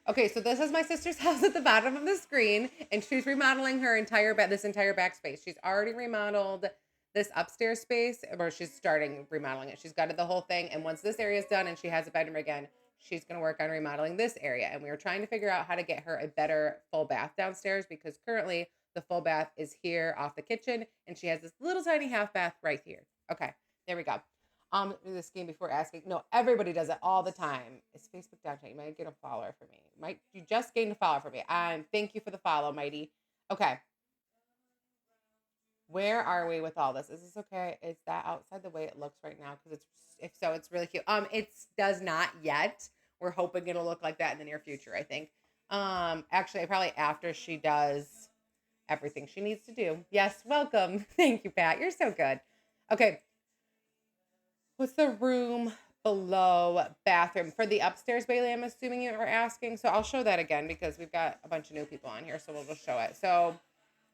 Okay, so this is my sister's house at the bottom of the screen, and she's remodeling her this entire back space. She's already remodeled this upstairs space, or she's starting remodeling it. She's gutted the whole thing, and once this area is done and she has a bedroom again, she's going to work on remodeling this area. And we were trying to figure out how to get her a better full bath downstairs because currently the full bath is here off the kitchen, and she has this little tiny half bath right here. Okay, there we go. This game before asking. No, everybody does it all the time. Is Facebook downtown? You might get a follower for me. You just gained a follower for me? Thank you for the follow, Mighty. Okay. Where are we with all this? Is this okay? Is that outside the way it looks right now? Because if so, it's really cute. It does not yet. We're hoping it'll look like that in the near future, I think. Actually, probably after she does everything she needs to do. Yes, welcome. Thank you, Pat. You're so good. Okay. What's the room below bathroom? For the upstairs, Bailey, I'm assuming you were asking. So I'll show that again because we've got a bunch of new people on here. So we'll just show it. So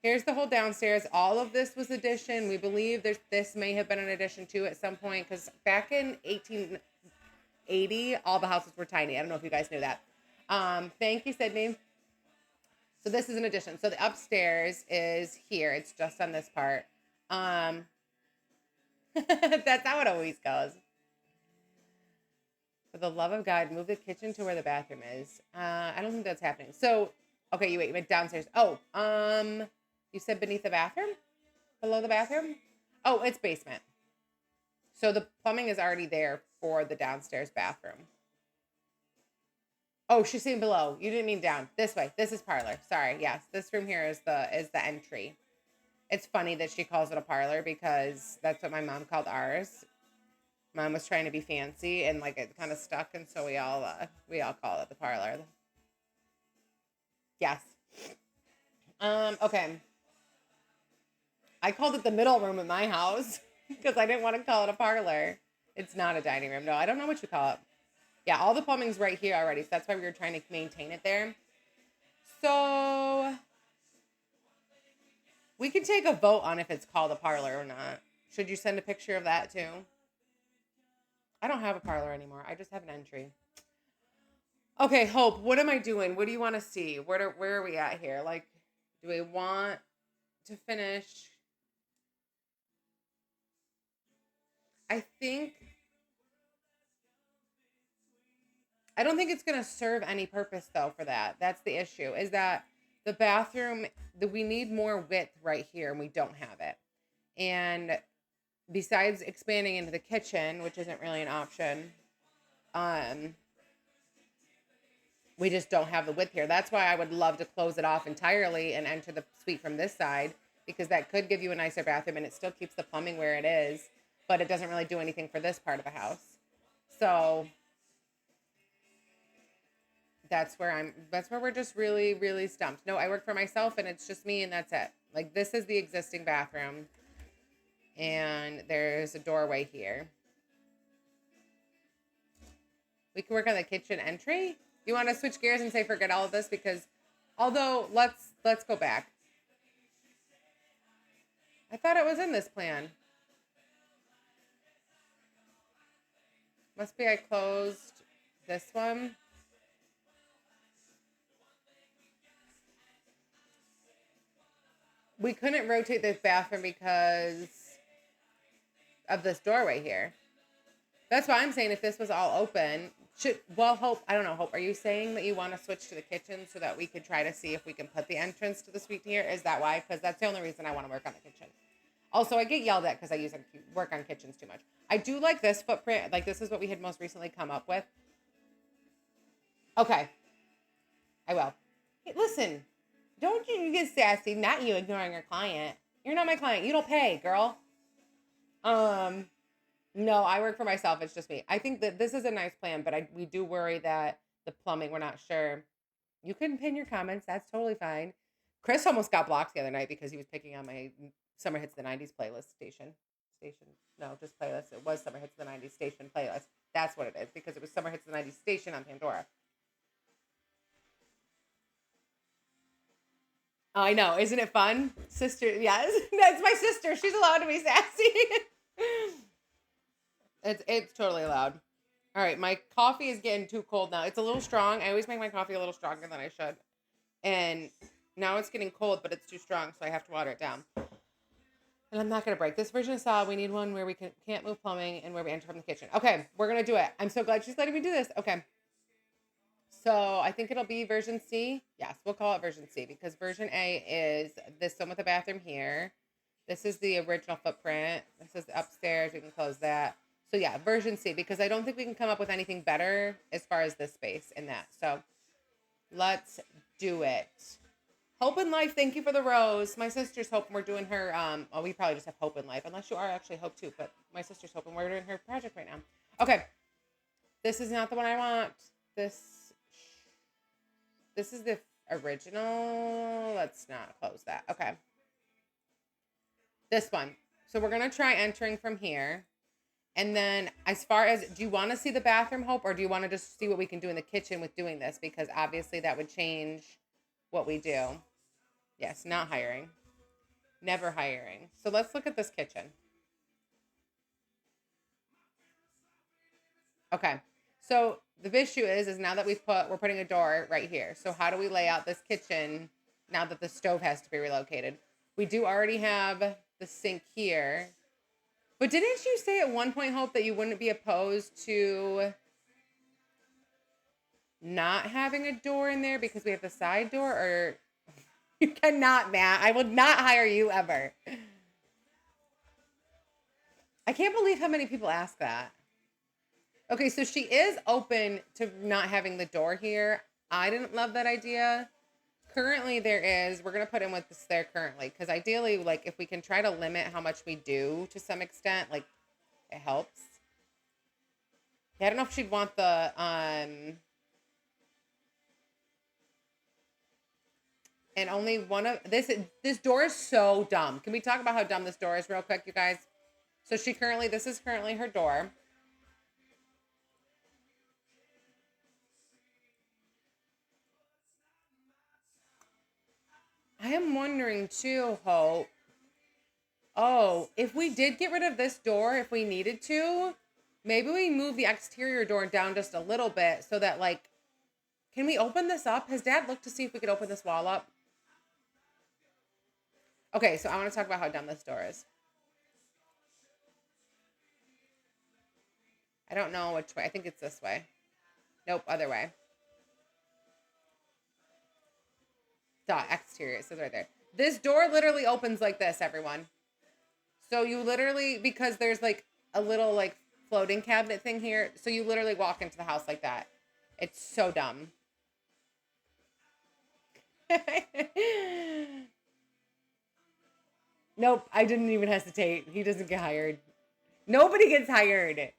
here's the whole downstairs. All of this was addition. We believe this may have been an addition too at some point because back in 1880, all the houses were tiny. I don't know if you guys knew that. Thank you, Sydney. So this is an addition. So the upstairs is here. It's just on this part. That's how it always goes. For the love of God, move the kitchen to where the bathroom is. I don't think that's happening. So, okay, you went downstairs. Oh, you said beneath the bathroom? Below the bathroom? Oh, it's basement. So the plumbing is already there for the downstairs bathroom. Oh, she's saying below. You didn't mean down. This way. This is parlor. Sorry. Yes, this room here is the entry. It's funny that she calls it a parlor because that's what my mom called ours. Mom was trying to be fancy and like it kind of stuck, and so we all call it the parlor. Yes. Okay. I called it the middle room in my house because I didn't want to call it a parlor. It's not a dining room. No, I don't know what you call it. Yeah, all the plumbing's right here already, so that's why we were trying to maintain it there. So we can take a vote on if it's called a parlor or not. Should you send a picture of that too? I don't have a parlor anymore. I just have an entry. Okay, Hope, what am I doing? What do you want to see? Where are we at here? Like, do we want to finish? I don't think it's going to serve any purpose though for that. That's the issue. Is that the bathroom, we need more width right here and we don't have it. And besides expanding into the kitchen, which isn't really an option, we just don't have the width here. That's why I would love to close it off entirely and enter the suite from this side, because that could give you a nicer bathroom and it still keeps the plumbing where it is, but it doesn't really do anything for this part of the house. So that's where we're just really, really stumped. No, I work for myself and it's just me and that's it. Like, this is the existing bathroom and there's a doorway here. We can work on the kitchen entry. You want to switch gears and say forget all of this? Because although let's go back. I thought it was in this plan. Must be I closed this one. We couldn't rotate this bathroom because of this doorway here. That's why I'm saying if this was all open, Hope, I don't know, Hope, are you saying that you want to switch to the kitchen so that we could try to see if we can put the entrance to the suite here? Is that why? Because that's the only reason I want to work on the kitchen. Also, I get yelled at because I work on kitchens too much. I do like this footprint. Like, this is what we had most recently come up with. Okay. I will. Hey, listen, don't you get sassy. Not you ignoring your client. You're not my client. You don't pay, girl. No, I work for myself. It's just me. I think that this is a nice plan, but we do worry that the plumbing, we're not sure. You can pin your comments. That's totally fine. Chris almost got blocked the other night because he was picking on my Summer Hits of the 90s playlist station. No, just playlist. It was Summer Hits of the 90s station playlist. That's what it is, because it was Summer Hits of the 90s station on Pandora. Oh, I know. Isn't it fun? Sister, yes. That's my sister. She's allowed to be sassy. It's totally allowed. All right, my coffee is getting too cold now. It's a little strong. I always make my coffee a little stronger than I should. And now it's getting cold, but it's too strong, so I have to water it down. And I'm not going to break. This version is solid. We need one where we can't move plumbing and where we enter from the kitchen. Okay, we're going to do it. I'm so glad she's letting me do this. Okay. So I think it'll be version C. Yes, we'll call it version C because version A is this one with the bathroom here. This is the original footprint. This is upstairs. We can close that. So yeah, version C because I don't think we can come up with anything better as far as this space in that. So let's do it. Hope in Life, thank you for the rose. My sister's hoping we're doing her, well, we probably just have Hope in Life, unless you are actually Hope too, but my sister's hoping we're doing her project right now. Okay, this is not the one I want. This is the original. Let's not close that. Okay. This one. So we're going to try entering from here. And then as far as, do you want to see the bathroom, Hope, or do you want to just see what we can do in the kitchen with doing this? Because obviously that would change what we do. Yes, not hiring. Never hiring. So let's look at this kitchen. Okay. So the issue is now that we're putting a door right here. So how do we lay out this kitchen now that the stove has to be relocated? We do already have the sink here. But didn't you say at one point, Hope, that you wouldn't be opposed to not having a door in there because we have the side door? Or you cannot, Matt. I would not hire you ever. I can't believe how many people ask that. Okay, so she is open to not having the door here. I didn't love that idea. Currently, we're going to put in with this there currently. Because ideally, like, if we can try to limit how much we do to some extent, like, it helps. Yeah, I don't know if she'd want the, and only one of, this door is so dumb. Can we talk about how dumb this door is real quick, you guys? So this is currently her door. I am wondering too, Hope. Oh, if we did get rid of this door, if we needed to, maybe we move the exterior door down just a little bit so that, like, can we open this up? Has Dad looked to see if we could open this wall up? Okay, so I want to talk about how dumb this door is. I don't know which way. I think it's this way. Nope, other way. Duh, exterior. It says right there. This door literally opens like this, everyone. So you literally, because there's like a little like floating cabinet thing here. So you literally walk into the house like that. It's so dumb. Nope, I didn't even hesitate. He doesn't get hired. Nobody gets hired.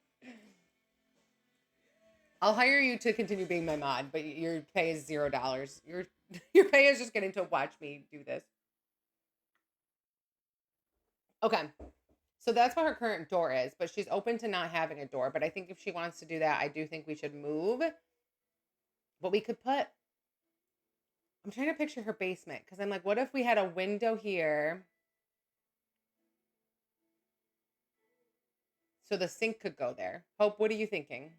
I'll hire you to continue being my mod, but your pay is $0. Your pay is just getting to watch me do this. Okay. So that's what her current door is, but she's open to not having a door. But I think if she wants to do that, I do think we should move. But we could put, I'm trying to picture her basement because I'm like, what if we had a window here? So the sink could go there. Hope, what are you thinking?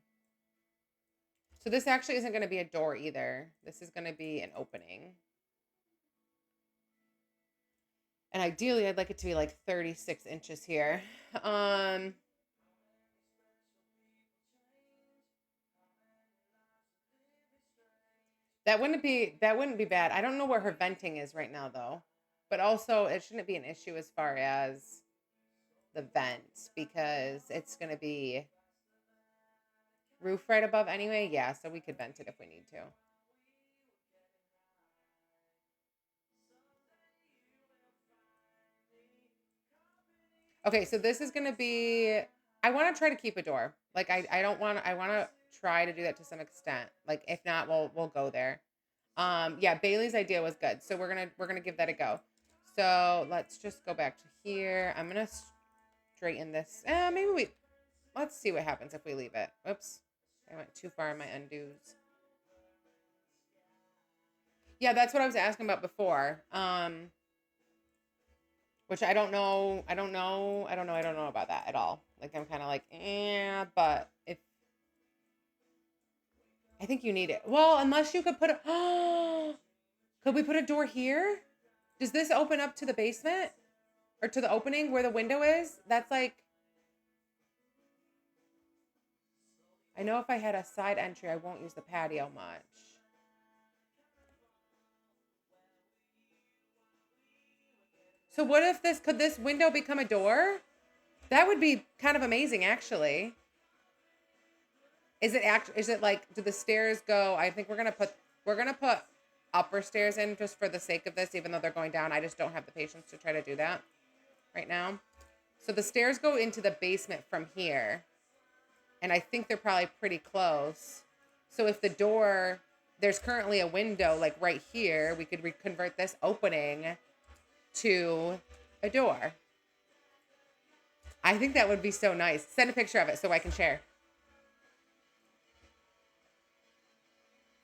So this actually isn't going to be a door either. This is going to be an opening. And ideally, I'd like it to be like 36 inches here. That wouldn't be bad. I don't know where her venting is right now though. But also it shouldn't be an issue as far as the vent because it's going to be roof right above anyway. Yeah, so we could vent it if we need to. Okay, so this is going to be, I want to try to keep a door. Like I want to try to do that to some extent. Like if not, we'll go there. Yeah, Bailey's idea was good. So we're going to give that a go. So let's just go back to here. I'm going to straighten this. Let's see what happens if we leave it. Oops. I went too far in my undos. Yeah, that's what I was asking about before. Which I don't know about that at all. Like I'm kind of like, but if I think you need it. Well, unless you could put a, could we put a door here? Does this open up to the basement or to the opening where the window is? That's like, I know if I had a side entry, I won't use the patio much. So what if could this window become a door? That would be kind of amazing, actually. Is it like, do the stairs go? I think we're gonna put upper stairs in just for the sake of this, even though they're going down. I just don't have the patience to try to do that right now. So the stairs go into the basement from here. And I think they're probably pretty close. So if the door, there's currently a window like right here, we could convert this opening to a door. I think that would be so nice. Send a picture of it so I can share.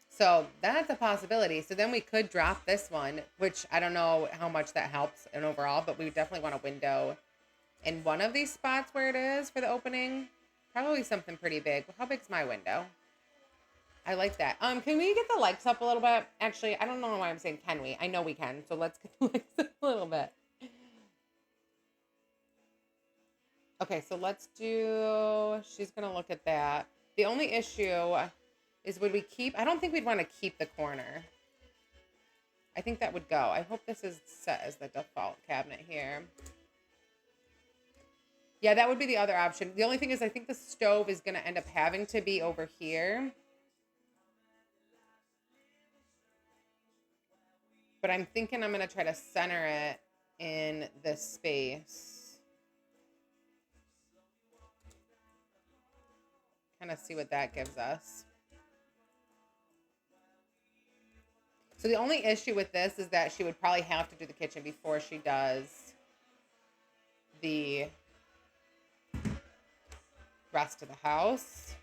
So that's a possibility. So then we could drop this one, which I don't know how much that helps in overall, but we definitely want a window in one of these spots where it is for the opening. Probably something pretty big. How big's my window? I like that. Can we get the lights up a little bit? Actually, I don't know why I'm saying can we. I know we can. So let's get the lights up a little bit. Okay, so let's do, she's going to look at that. The only issue is would we keep, I don't think we'd want to keep the corner. I think that would go. I hope this is set as the default cabinet here. Yeah, that would be the other option. The only thing is I think the stove is going to end up having to be over here. But I'm thinking I'm going to try to center it in this space. Kind of see what that gives us. So the only issue with this is that she would probably have to do the kitchen before she does the rest of the house.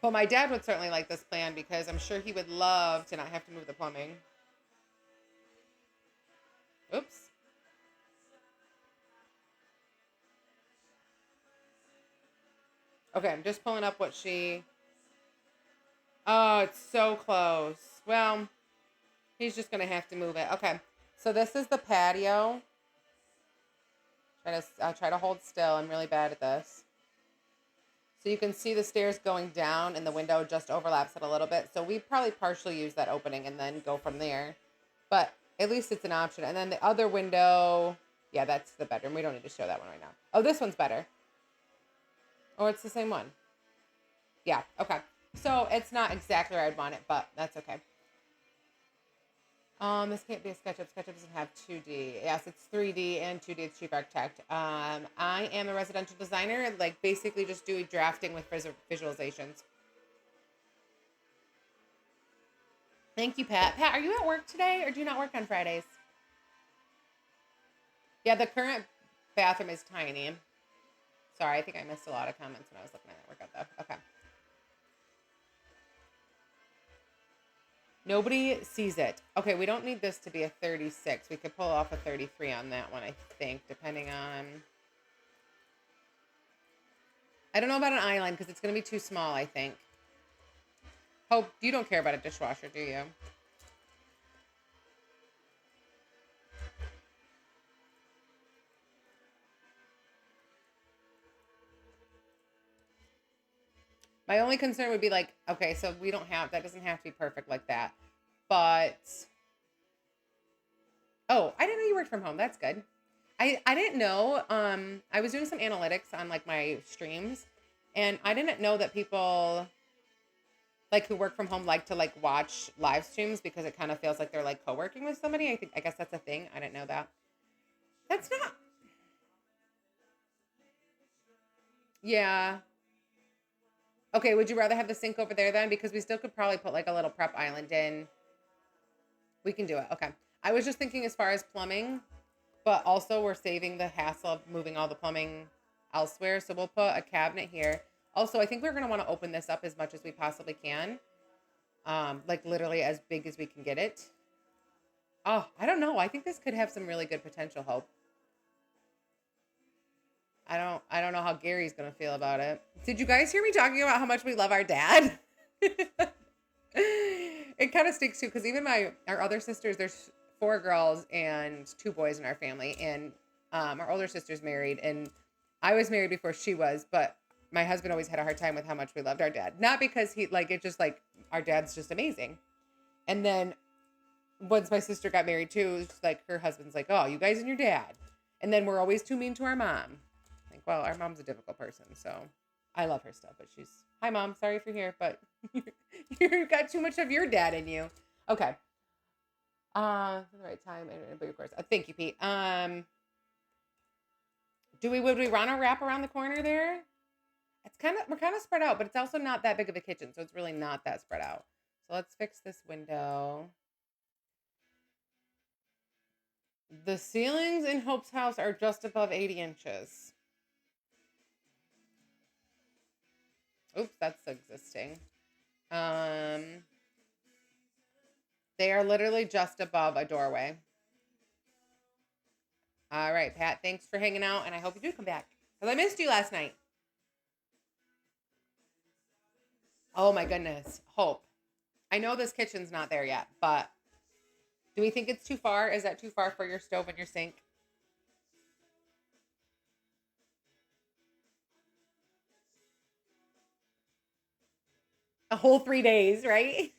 But my dad would certainly like this plan because I'm sure he would love to not have to move the plumbing. Oops. Okay, I'm just pulling up what she... Oh, it's so close. Well, he's just going to have to move it. Okay, so this is the patio. I'll try to hold still. I'm really bad at this. So you can see the stairs going down and the window just overlaps it a little bit. So we probably partially use that opening and then go from there. But at least it's an option. And then the other window, yeah, that's the bedroom. We don't need to show that one right now. Oh, this one's better. Oh, it's the same one. Yeah, okay. So it's not exactly where I'd want it, but that's okay. This can't be a SketchUp. SketchUp doesn't have 2D. Yes, it's 3D and 2D. It's Chief Architect. I am a residential designer, like basically just doing drafting with visualizations. Thank you, Pat. Pat, are you at work today or do you not work on Fridays? Yeah, the current bathroom is tiny. Sorry, I think I missed a lot of comments when I was looking at that workout though. Okay. Nobody sees it. Okay, we don't need this to be a 36. We could pull off a 33 on that one, I think, depending on... I don't know about an island because it's going to be too small, I think. Hope, you don't care about a dishwasher, do you? My only concern would be like, okay, so we don't have, that doesn't have to be perfect like that. But, oh, I didn't know you worked from home. That's good. I didn't know, I was doing some analytics on like my streams and I didn't know that people like who work from home like to like watch live streams because it kind of feels like they're like co-working with somebody. I guess that's a thing. I didn't know that. That's not, yeah. Okay, would you rather have the sink over there then? Because we still could probably put like a little prep island in. We can do it. Okay. I was just thinking as far as plumbing, but also we're saving the hassle of moving all the plumbing elsewhere. So we'll put a cabinet here. Also, I think we're going to want to open this up as much as we possibly can. Like literally as big as we can get it. Oh, I don't know. I think this could have some really good potential, Hope. I don't know how Gary's gonna feel about it. Did you guys hear me talking about how much we love our dad? It kind of stinks too, because even our other sisters, there's four girls and two boys in our family, and our older sister's married, and I was married before she was, but my husband always had a hard time with how much we loved our dad. Not because he like it, just like our dad's just amazing. And then once my sister got married too, it's like her husband's like, "Oh, you guys and your dad," and then we're always too mean to our mom. Like, well, our mom's a difficult person, so I love her still, but she's hi mom, sorry if you're here, but you got too much of your dad in you. Okay. The right time, and of course, thank you, Pete. Would we want to wrap around the corner there? We're kind of spread out, but it's also not that big of a kitchen, so it's really not that spread out. So let's fix this window. The ceilings in Hope's house are just above 80 inches. Oops, that's existing. They are literally just above a doorway. All right, Pat, thanks for hanging out, and I hope you do come back, because I missed you last night. Oh my goodness, Hope. I know this kitchen's not there yet, but do we think it's too far? Is that too far for your stove and your sink? A whole 3 days, right?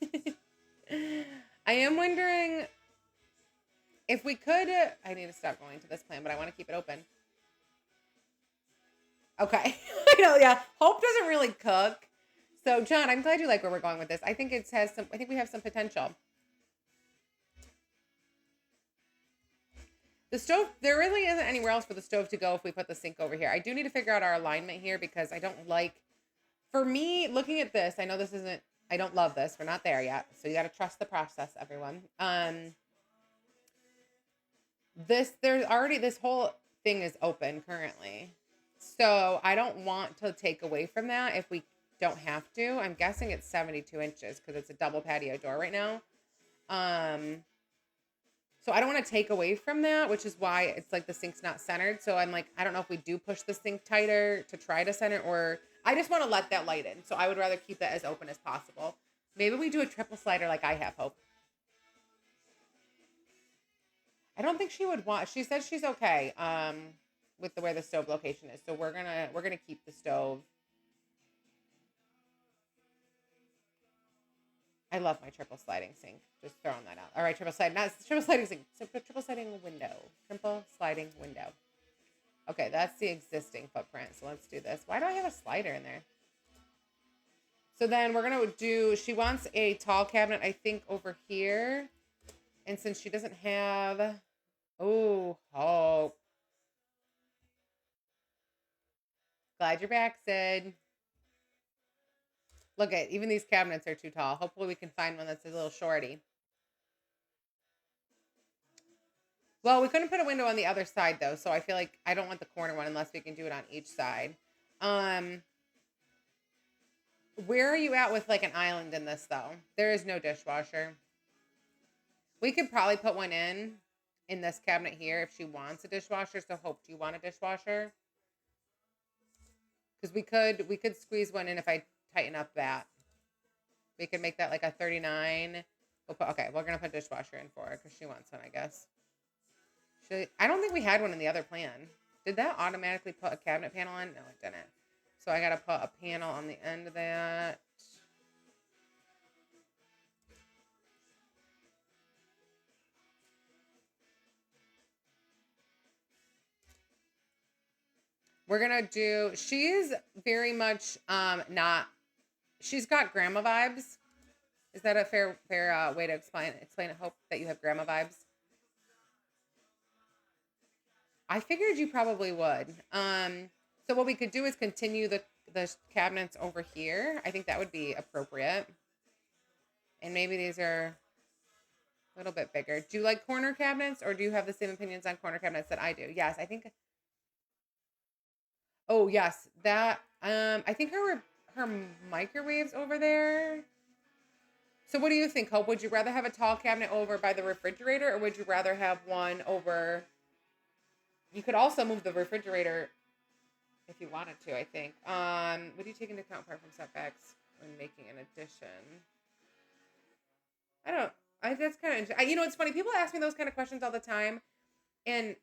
I am wondering if we could. I need to stop going to this plan, but I want to keep it open. Okay. I know, yeah. Hope doesn't really cook. So, John, I'm glad you like where we're going with this. I think I think we have some potential. The stove, there really isn't anywhere else for the stove to go if we put the sink over here. I do need to figure out our alignment here, because I don't like, for me, looking at this, I know this isn't, I don't love this. We're not there yet. So you got to trust the process, everyone. This whole thing is open currently. So I don't want to take away from that if we don't have to. I'm guessing it's 72 inches because it's a double patio door right now. So I don't want to take away from that, which is why it's like the sink's not centered. So I'm like, I don't know if we do push the sink tighter to try to center, or I just want to let that light in. So I would rather keep that as open as possible. Maybe we do a triple slider like I have, Hope. I don't think she would want. She said she's okay with the way the stove location is. So we're gonna keep the stove. I love my triple sliding sink. Just throwing that out. All right, not triple sliding sink. So triple sliding window. Triple sliding window. Okay, that's the existing footprint. So let's do this. Why do I have a slider in there? So then we're gonna do. She wants a tall cabinet, I think, over here. And since she doesn't have, oh, glad you're back, Sid. Look at, even these cabinets are too tall. Hopefully we can find one that's a little shorty. Well, we couldn't put a window on the other side though, so I feel like I don't want the corner one unless we can do it on each side. Where are you at with like an island in this though? There is no dishwasher. We could probably put one in this cabinet here if she wants a dishwasher. So Hope, do you want a dishwasher? Because we could squeeze one in if I tighten up that. We could make that like a 39. Okay, we're gonna put dishwasher in for her because she wants one, I guess. I don't think we had one in the other plan. Did that automatically put a cabinet panel in? No, it didn't. So I gotta put a panel on the end of that. We're gonna do. She's very much not. She's got grandma vibes. Is that a fair way to explain it? Hope that you have grandma vibes. I figured you probably would. So what we could do is continue the cabinets over here. I think that would be appropriate. And maybe these are a little bit bigger. Do you like corner cabinets, or do you have the same opinions on corner cabinets that I do? Yes, I think. Oh yes, that. I think her microwave's over there. So what do you think, Hope? Would you rather have a tall cabinet over by the refrigerator, or would you rather have one over? You could also move the refrigerator. if you wanted to, I think. What do you take into account apart from setbacks when making an addition? I don't. That's kind of interesting. You know, it's funny. People ask me those kind of questions all the time, and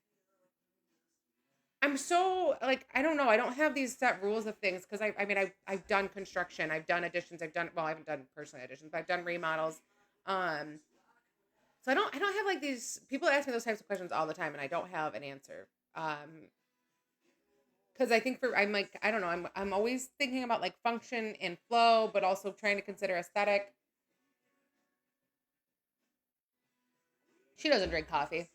I'm so like I don't know. I don't have these set rules of things because I mean I've done construction, I've done additions, I've done well I haven't done personally additions, but I've done remodels. Um, so I don't have like these people ask me those types of questions all the time, and I don't have an answer. Because I think for I'm like I don't know I'm always thinking about like function and flow, but also trying to consider aesthetic. She doesn't drink coffee.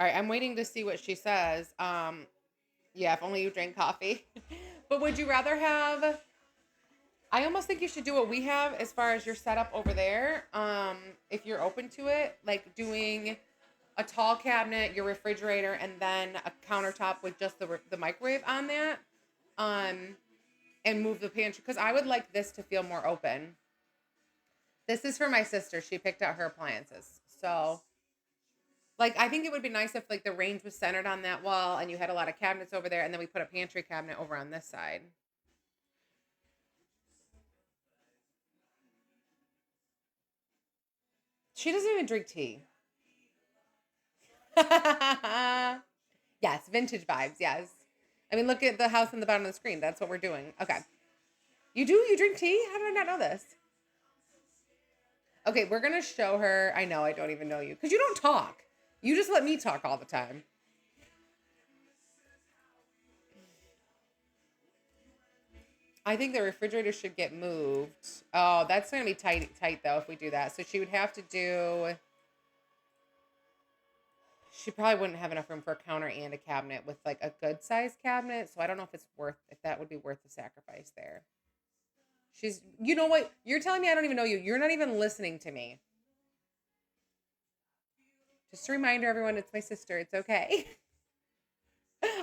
All right, I'm waiting to see what she says. Yeah, if only you drink coffee. But would you rather have? I almost think you should do what we have as far as your setup over there. If you're open to it, like doing a tall cabinet, your refrigerator, and then a countertop with just the microwave on that. Um, and move the pantry because I would like this to feel more open. This is for my sister. She picked out her appliances. So, like, I think it would be nice if, like, the range was centered on that wall and you had a lot of cabinets over there, and then we put a pantry cabinet over on this side. She doesn't even drink tea. Yes, vintage vibes. Yes. I mean, look at the house in the bottom of the screen. That's what we're doing. Okay. You do? You drink tea? How did I not know this? Okay, we're going to show her. I know I don't even know you because you don't talk. You just let me talk all the time. I think the refrigerator should get moved. Oh, that's going to be tight though if we do that. So she would have to do. She probably wouldn't have enough room for a counter and a cabinet with like a good sized cabinet. So I don't know if that would be worth the sacrifice there. You know what? You're telling me I don't even know you. You're not even listening to me. Just a reminder, everyone, it's my sister. It's okay.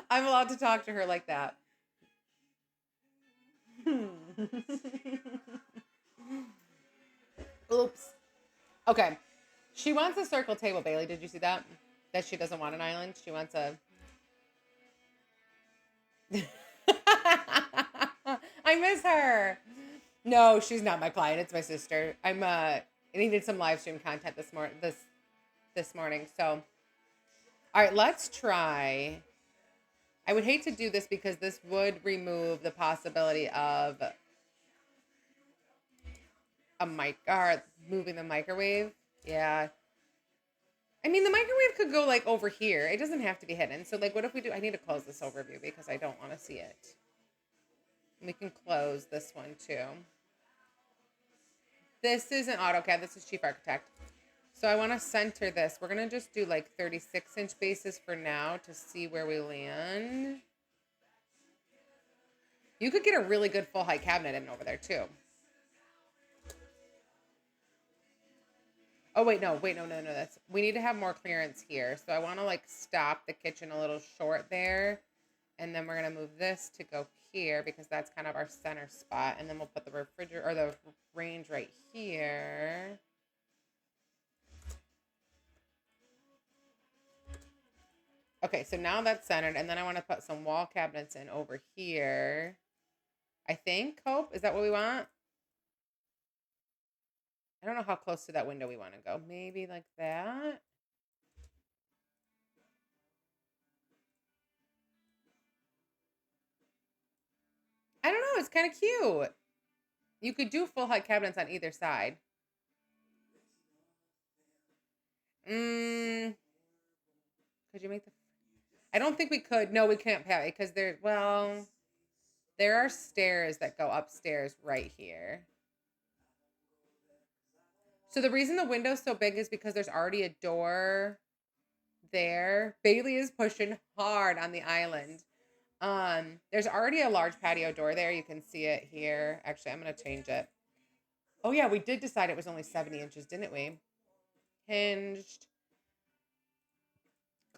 I'm allowed to talk to her like that. Oops. Okay. She wants a circle table, Bailey. Did you see that? That she doesn't want an island. She wants a. I miss her. No, she's not my client. It's my sister. I needed some live stream content this morning. So, all right, let's try. I would hate to do this because this would remove the possibility of a mic or moving the microwave. Yeah. I mean, the microwave could go like over here. It doesn't have to be hidden. So, like, what if we do? I need to close this overview because I don't want to see it. We can close this one too. This isn't AutoCAD. This is Chief Architect. So I want to center this. We're going to just do like 36-inch bases for now to see where we land. You could get a really good full height cabinet in over there too. Oh, wait, no. We need to have more clearance here. So I want to like stop the kitchen a little short there. And then we're going to move this to go here because that's kind of our center spot. And then we'll put the refrigerator or the range right here. Okay, so now that's centered. And then I want to put some wall cabinets in over here. I think, Hope, is that what we want? I don't know how close to that window we want to go. Maybe like that. I don't know. It's kind of cute. You could do full height cabinets on either side. Could you make the? I don't think we could. No, we can't have it because there are stairs that go upstairs right here. So the reason the window's so big is because there's already a door there. Bailey is pushing hard on the island. There's already a large patio door there. You can see it here. Actually, I'm gonna change it. Oh yeah, we did decide it was only 70 inches, didn't we? Hinged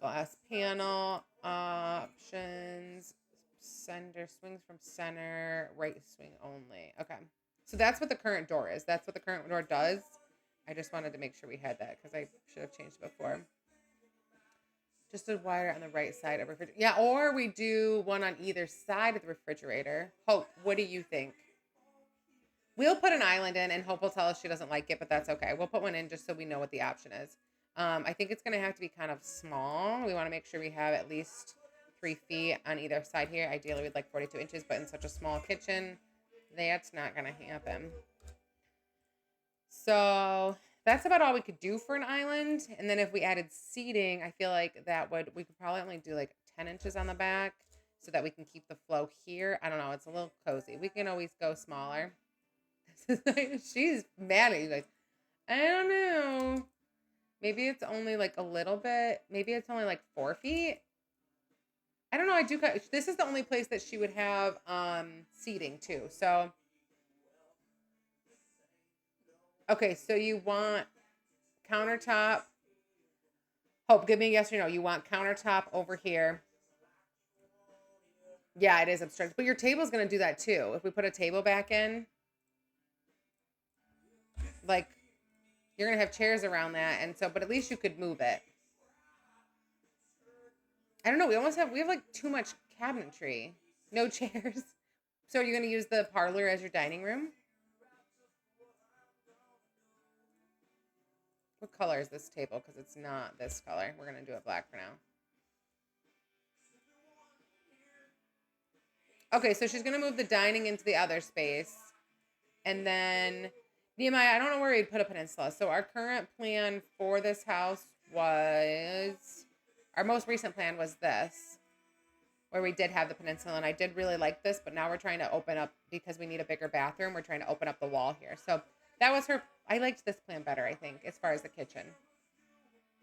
glass panel options. Center swings from center, right swing only. Okay. So that's what the current door is. That's what the current door does. I just wanted to make sure we had that because I should have changed it before. Just a wider on the right side of refrigerator. Yeah, or we do one on either side of the refrigerator. Hope, what do you think? We'll put an island in, and Hope will tell us she doesn't like it, but that's okay. We'll put one in just so we know what the option is. I think it's going to have to be kind of small. We want to make sure we have at least 3 feet on either side here. Ideally, we'd like 42 inches, but in such a small kitchen, that's not going to happen. So that's about all we could do for an island. And then if we added seating, I feel like we could probably only do like 10 inches on the back so that we can keep the flow here. I don't know. It's a little cozy. We can always go smaller. She's mad at you guys. I don't know. Maybe it's only like a little bit. Maybe it's only like 4 feet. I don't know. This is the only place that she would have seating too. So, okay. So you want countertop. Hope, give me a yes or no. You want countertop over here. Yeah, it is obstructed. But your table's going to do that too. If we put a table back in, like, you're going to have chairs around that. And so, but at least you could move it. I don't know. We have like too much cabinetry. No chairs. So are you going to use the parlor as your dining room? What color is this table? Because it's not this color. We're going to do it black for now. Okay, so she's going to move the dining into the other space. And then, Nehemiah, I don't know where we'd put a peninsula. So our current plan for this house our most recent plan was this, where we did have the peninsula. And I did really like this, but now we're trying to open up, because we need a bigger bathroom, we're trying to open up the wall here. So that was I liked this plan better, I think, as far as the kitchen.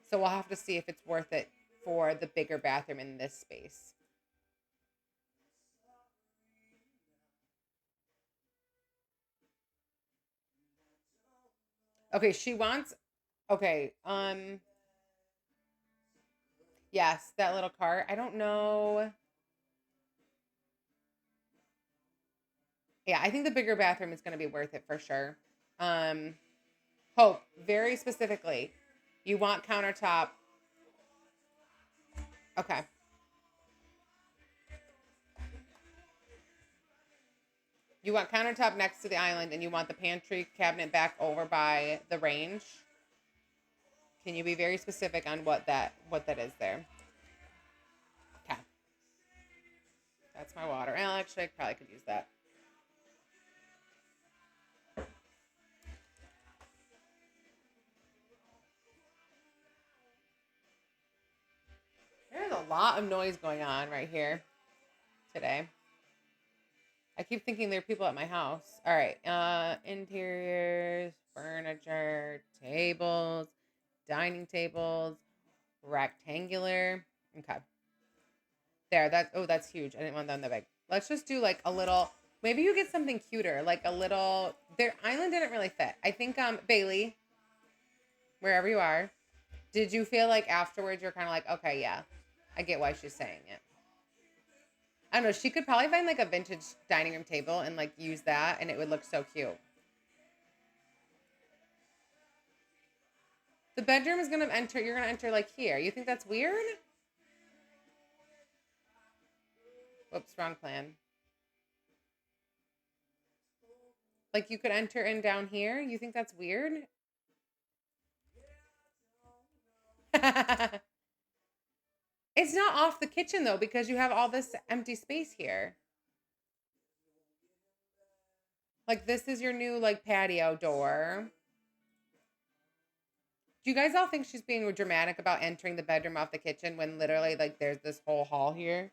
So we'll have to see if it's worth it for the bigger bathroom in this space. Okay, yes, that little cart. I don't know. Yeah, I think the bigger bathroom is going to be worth it for sure. Hope, very specifically, you want countertop. Okay. You want countertop next to the island, and you want the pantry cabinet back over by the range. Can you be very specific on what that is there? Okay. That's my water. Well, actually, I probably could use that. There's a lot of noise going on right here today. I keep thinking there are people at my house. All right. Interiors, furniture, tables, dining tables, rectangular. Okay. There. That's huge. I didn't want them that big. Let's just do like a little. Maybe you get something cuter, like a little. Their island didn't really fit. I think Bailey, wherever you are, did you feel like afterwards you're kind of like, okay, yeah, I get why she's saying it. I don't know. She could probably find like a vintage dining room table and like use that, and it would look so cute. The bedroom is gonna enter. You're gonna enter like here. You think that's weird? Whoops, wrong plan. Like you could enter in down here. You think that's weird? It's not off the kitchen though, because you have all this empty space here. Like this is your new like patio door. Do you guys all think she's being dramatic about entering the bedroom off the kitchen when literally like there's this whole hall here?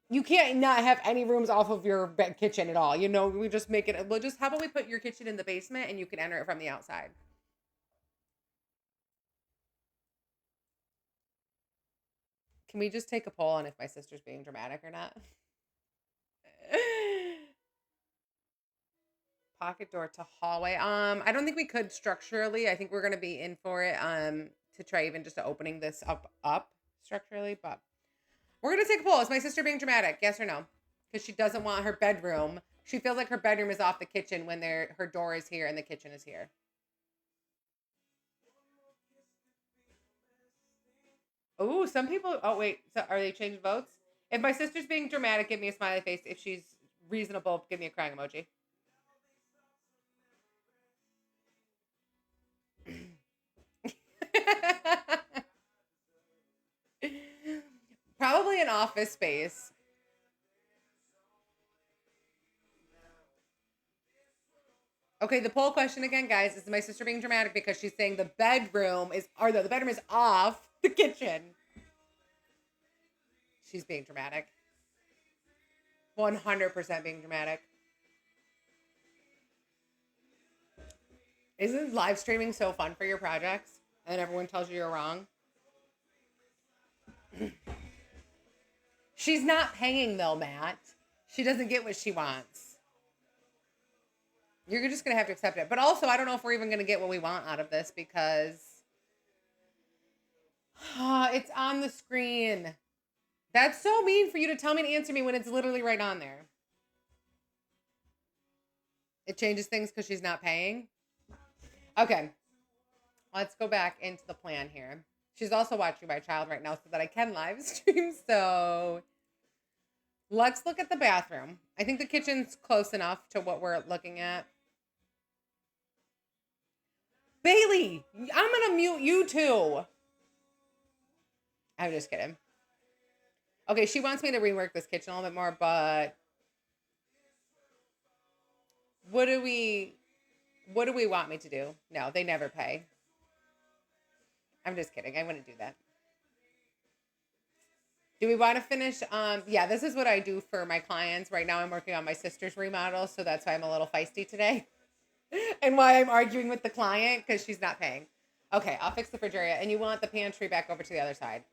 You can't not have any rooms off of your kitchen at all. You know, we just make it. How about we put your kitchen in the basement and you can enter it from the outside? Can we just take a poll on if my sister's being dramatic or not? Pocket door to hallway. I don't think we could structurally. I think we're gonna be in for it. To try even just opening this up structurally, but we're gonna take a poll. Is my sister being dramatic? Yes or no? Because she doesn't want her bedroom. She feels like her bedroom is off the kitchen when her door is here and the kitchen is here. Oh, some people. Oh wait, so are they changing votes? If my sister's being dramatic, give me a smiley face. If she's reasonable, give me a crying emoji. Probably an office space. Okay, the poll question again, guys, is my sister being dramatic because she's saying the bedroom is, or the bedroom is off the kitchen. She's being dramatic. 100% being dramatic. Isn't live streaming so fun for your projects? And everyone tells you you're wrong. She's not paying though, Matt. She doesn't get what she wants. You're just going to have to accept it. But also, I don't know if we're even going to get what we want out of this because it's on the screen. That's so mean for you to tell me to answer me when it's literally right on there. It changes things because she's not paying. Okay. Let's go back into the plan here. She's also watching my child right now so that I can live stream. So let's look at the bathroom. I think the kitchen's close enough to what we're looking at. Bailey, I'm going to mute you too. I'm just kidding. Okay, she wants me to rework this kitchen a little bit more, but what do we want me to do? No, they never pay. I'm just kidding. I wouldn't do that. Do we want to finish? Yeah, this is what I do for my clients. Right now I'm working on my sister's remodel, so that's why I'm a little feisty today. And why I'm arguing with the client because she's not paying. Okay, I'll fix the refrigerator. And you want the pantry back over to the other side.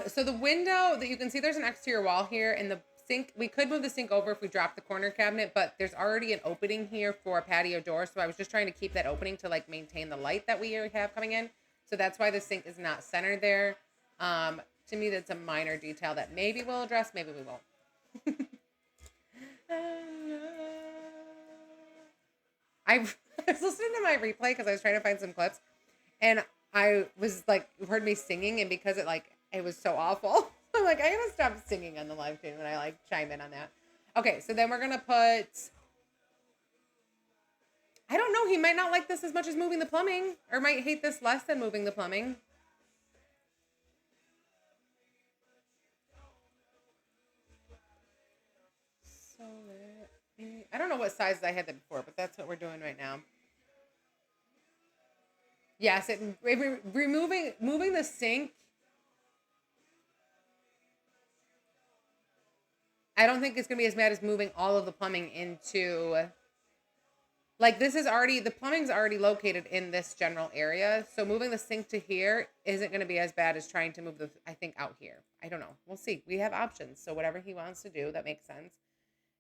So the window that you can see, there's an exterior wall here, and the sink, we could move the sink over if we drop the corner cabinet, but there's already an opening here for a patio door. So I was just trying to keep that opening to like maintain the light that we have coming in. So that's why the sink is not centered there. To me, that's a minor detail that maybe we'll address, maybe we won't. I was listening to my replay because I was trying to find some clips, and I was like, you heard me singing, and because it was so awful, I'm like, I gotta stop singing on the live stream when I like chime in on that. Okay, so then we're gonna put. I don't know. He might not like this as much as moving the plumbing, or might hate this less than moving the plumbing. So I don't know what sizes I had them before, but that's what we're doing right now. Yes, moving the sink. I don't think it's gonna be as bad as moving all of the plumbing into. Like this is already, the plumbing's already located in this general area. So moving the sink to here isn't going to be as bad as trying to move I think, out here. I don't know. We'll see. We have options. So whatever he wants to do, that makes sense.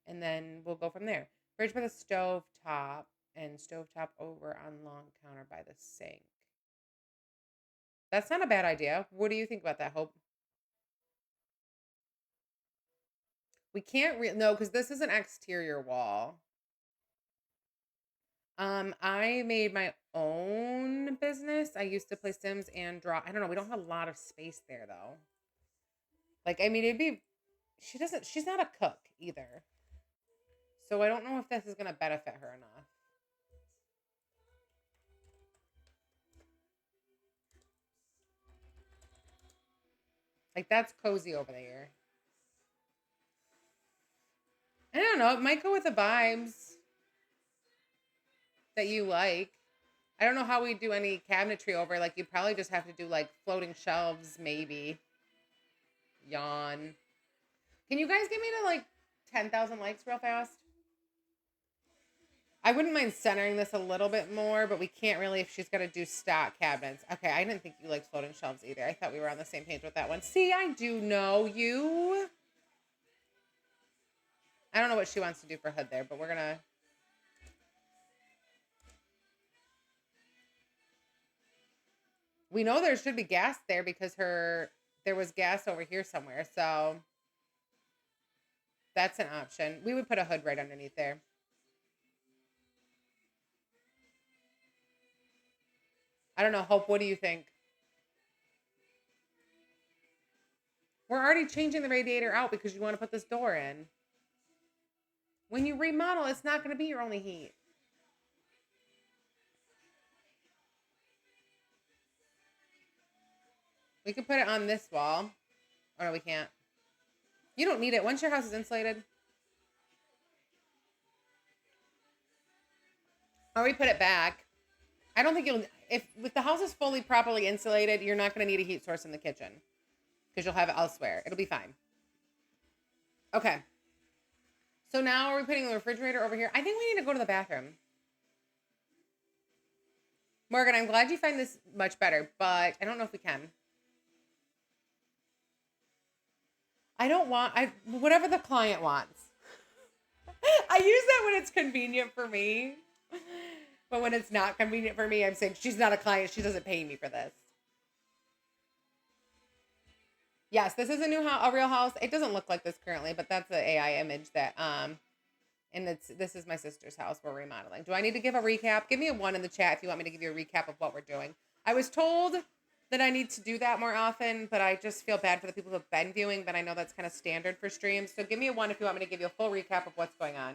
And then we'll go from there. Fridge by the stove top and stove top over on long counter by the sink. That's not a bad idea. What do you think about that, Hope? We can't no, because this is an exterior wall. I made my own business. I used to play Sims and draw. I don't know. We don't have a lot of space there though. Like, I mean, she's not a cook either. So I don't know if this is going to benefit her enough. Like, that's cozy over there. I don't know. It might go with the vibes that you like. I don't know how we do any cabinetry over. Like, you probably just have to do like floating shelves, maybe. Yawn. Can you guys get me to like 10,000 likes real fast? I wouldn't mind centering this a little bit more, but we can't really if she's going to do stock cabinets. Okay, I didn't think you liked floating shelves either. I thought we were on the same page with that one. See, I do know you. I don't know what she wants to do for hood there, but we're going to... We know there should be gas there because there was gas over here somewhere, so... That's an option. We would put a hood right underneath there. I don't know. Hope, what do you think? We're already changing the radiator out because you want to put this door in. When you remodel, it's not going to be your only heat. We could put it on this wall. Oh, no, we can't. You don't need it. Once your house is insulated. Or we put it back. I don't think you'll... If the house is fully properly insulated, you're not going to need a heat source in the kitchen. Because you'll have it elsewhere. It'll be fine. Okay. So now are we putting the refrigerator over here? I think we need to go to the bathroom. Morgan, I'm glad you find this much better, but I don't know if we can. I don't want... whatever the client wants. I use that when it's convenient for me. But when it's not convenient for me, I'm saying she's not a client. She doesn't pay me for this. Yes, this is a new house, a real house. It doesn't look like this currently, but that's the AI image that, and this is my sister's house we're remodeling. Do I need to give a recap? Give me a 1 in the chat if you want me to give you a recap of what we're doing. I was told that I need to do that more often, but I just feel bad for the people who have been viewing, but I know that's kind of standard for streams. So give me a 1 if you want me to give you a full recap of what's going on.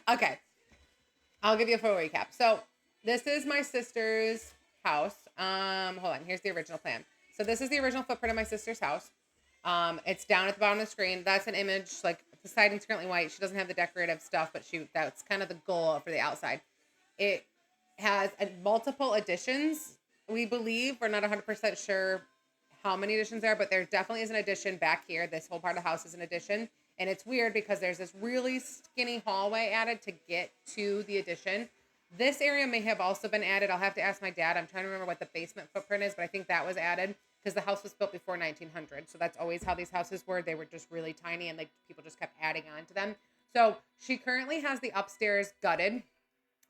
Okay. I'll give you a full recap. So this is my sister's house. Hold on. Here's the original plan. So this is the original footprint of my sister's house. It's down at the bottom of the screen. That's an image. Like, the siding's currently white. She doesn't have the decorative stuff, but that's kind of the goal for the outside. It has multiple additions. We believe, we're not 100% sure how many additions there are, but there definitely is an addition back here. This whole part of the house is an addition. And it's weird because there's this really skinny hallway added to get to the addition. This area may have also been added. I'll have to ask my dad. I'm trying to remember what the basement footprint is, but I think that was added because the house was built before 1900. So that's always how these houses were. They were just really tiny and like people just kept adding on to them. So she currently has the upstairs gutted.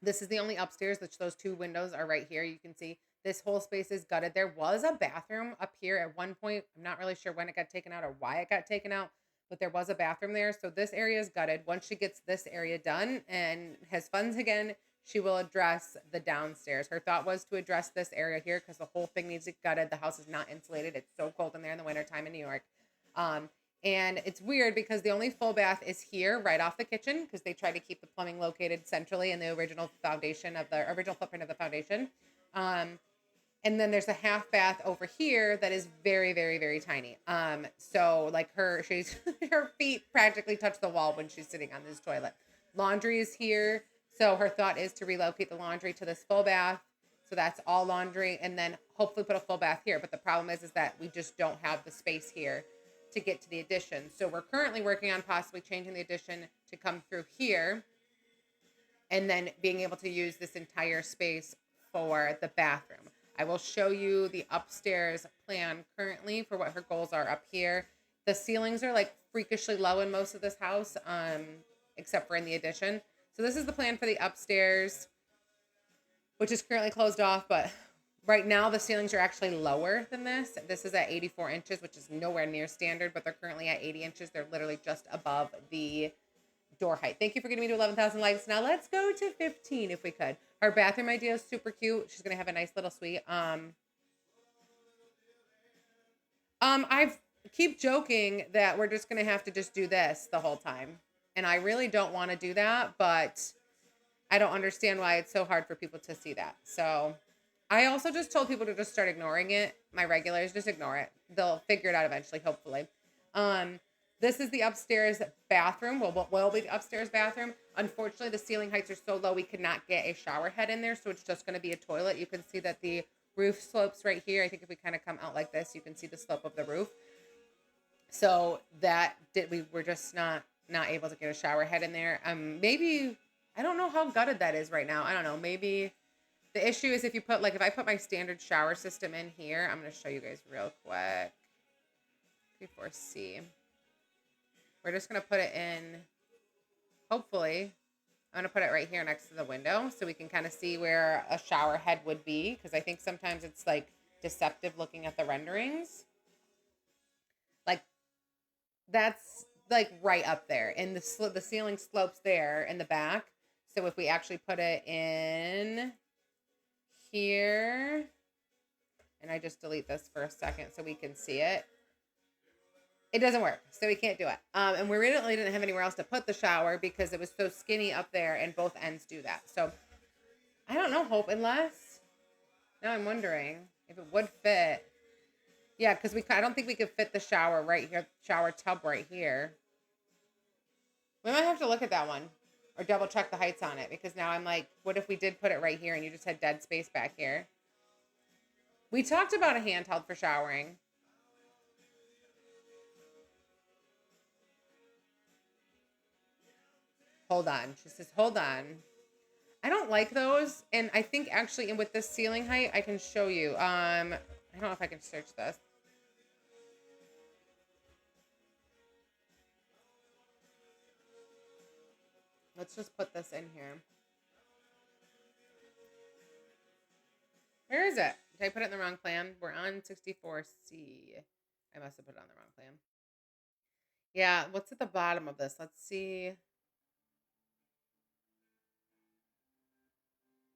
This is the only upstairs. Those 2 windows are right here. You can see this whole space is gutted. There was a bathroom up here at one point. I'm not really sure when it got taken out or why it got taken out, but there was a bathroom there. So this area is gutted. Once she gets this area done and has funds again, she will address the downstairs. Her thought was to address this area here because the whole thing needs to get gutted. The house is not insulated. It's so cold in there in the wintertime in New York. And it's weird because the only full bath is here right off the kitchen because they try to keep the plumbing located centrally in the original foundation of the original footprint of the foundation. And then there's a half bath over here that is very, very, very tiny. So like her feet practically touch the wall when she's sitting on this toilet. Laundry is here. So her thought is to relocate the laundry to this full bath. So that's all laundry and then hopefully put a full bath here. But the problem is that we just don't have the space here to get to the addition. So we're currently working on possibly changing the addition to come through here and then being able to use this entire space for the bathroom. I will show you the upstairs plan currently for what her goals are up here. The ceilings are like freakishly low in most of this house, except for in the addition. So this is the plan for the upstairs, which is currently closed off, but right now the ceilings are actually lower than this. This is at 84 inches, which is nowhere near standard, but they're currently at 80 inches. They're literally just above the door height. Thank you for getting me to 11,000 likes. Now let's go to 15 if we could. Her bathroom idea is super cute. She's going to have a nice little suite. I keep joking that we're just going to have to just do this the whole time. And I really don't want to do that, but I don't understand why it's so hard for people to see that. So I also just told people to just start ignoring it. My regulars, just ignore it. They'll figure it out eventually, hopefully. This is the upstairs bathroom. What will be the upstairs bathroom. Unfortunately, the ceiling heights are so low, we could not get a shower head in there. So it's just going to be a toilet. You can see that the roof slopes right here. I think if we kind of come out like this, you can see the slope of the roof. So we were just not able to get a shower head in there. Maybe, I don't know how gutted that is right now. I don't know. Maybe the issue is if I put my standard shower system in here, I'm going to show you guys real quick. Before C. We're just going to put it in, hopefully, I'm going to put it right here next to the window so we can kind of see where a shower head would be. Because I think sometimes it's like deceptive looking at the renderings. Like that's like right up there, and the ceiling slopes there in the back. So if we actually put it in here, and I just delete this for a second so we can see it, it doesn't work. So we can't do it. And we really didn't have anywhere else to put the shower because it was so skinny up there, and both ends do that. So I don't know, Hope, unless now I'm wondering if it would fit. Yeah, because I don't think we could fit the shower right here, shower tub right here. We might have to look at that one or double check the heights on it, because now I'm like, what if we did put it right here and you just had dead space back here? We talked about a handheld for showering. Hold on. She says, hold on. I don't like those. And I think actually with this ceiling height, I can show you. I don't know if I can search this. Let's just put this in here. Where is it? Did I put it in the wrong plan? We're on 64C. I must have put it on the wrong plan. Yeah, what's at the bottom of this? Let's see.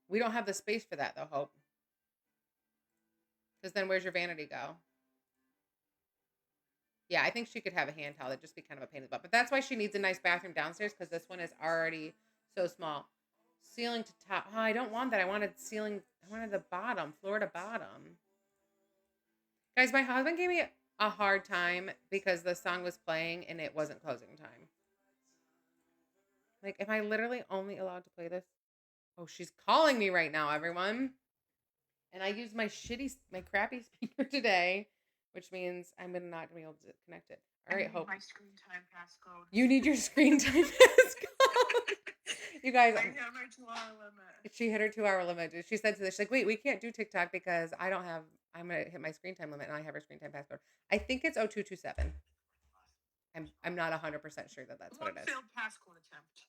We don't have the space for that though, Hope. Because then where's your vanity go? Yeah, I think she could have a handheld. It'd just be kind of a pain in the butt. But that's why she needs a nice bathroom downstairs, because this one is already so small. Ceiling to top. Oh, I don't want that. I wanted ceiling. I wanted the bottom, floor to bottom. Guys, my husband gave me a hard time because the song was playing and it wasn't closing time. Like, am I literally only allowed to play this? Oh, she's calling me right now, everyone. And I used my crappy speaker today, which means I'm not going to be able to connect it. All right, Hope. My screen time passcode. You need your screen time passcode. You guys. I hit my 2-hour limit. She hit her 2-hour limit. She said to this, she's like, wait, we can't do TikTok because I'm going to hit my screen time limit and I have her screen time passcode. I think it's 0227. I'm not 100% sure that that's what it is. Failed passcode attempt.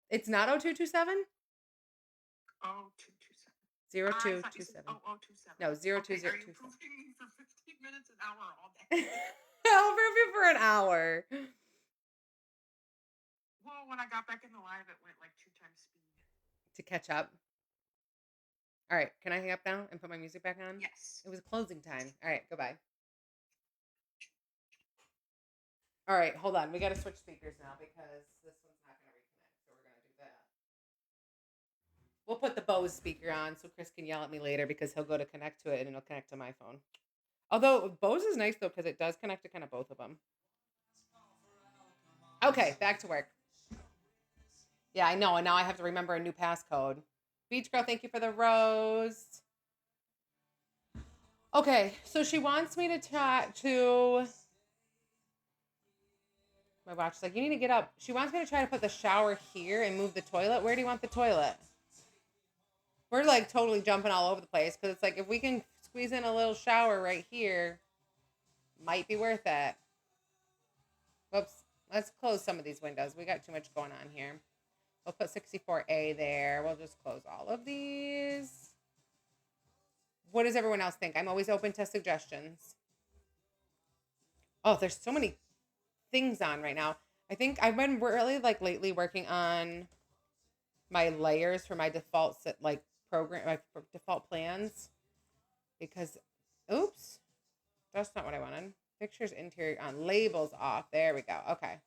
It's not 0227? 0227. 0227. 0027. No, 02027. Are you proving me for 15 minutes, an hour, all day? I'll prove you for an hour. Well, when I got back in the live, it went like 2 times speed. To catch up. All right, can I hang up now and put my music back on? Yes. It was closing time. All right, goodbye. All right, hold on. We got to switch speakers now because this one's not going to reconnect, so we're going to do that. We'll put the Bose speaker on so Chris can yell at me later because he'll go to connect to it and it'll connect to my phone. Although Bose is nice though because it does connect to kind of both of them. Okay, back to work. Yeah, I know. And now I have to remember a new passcode. Beach Girl, thank you for the rose. Okay, so she wants me to chat to... My watch is like, you need to get up. She wants me to try to put the shower here and move the toilet. Where do you want the toilet? We're like totally jumping all over the place because it's like if we can squeeze in a little shower right here, might be worth it. Whoops. Let's close some of these windows. We got too much going on here. We'll put 64A there. We'll just close all of these. What does everyone else think? I'm always open to suggestions. Oh, there's so many things on right now. I think I've been really like lately working on my layers for my default program, my default plans, because oops, that's not what I wanted. Pictures interior on, labels off. There we go. Okay.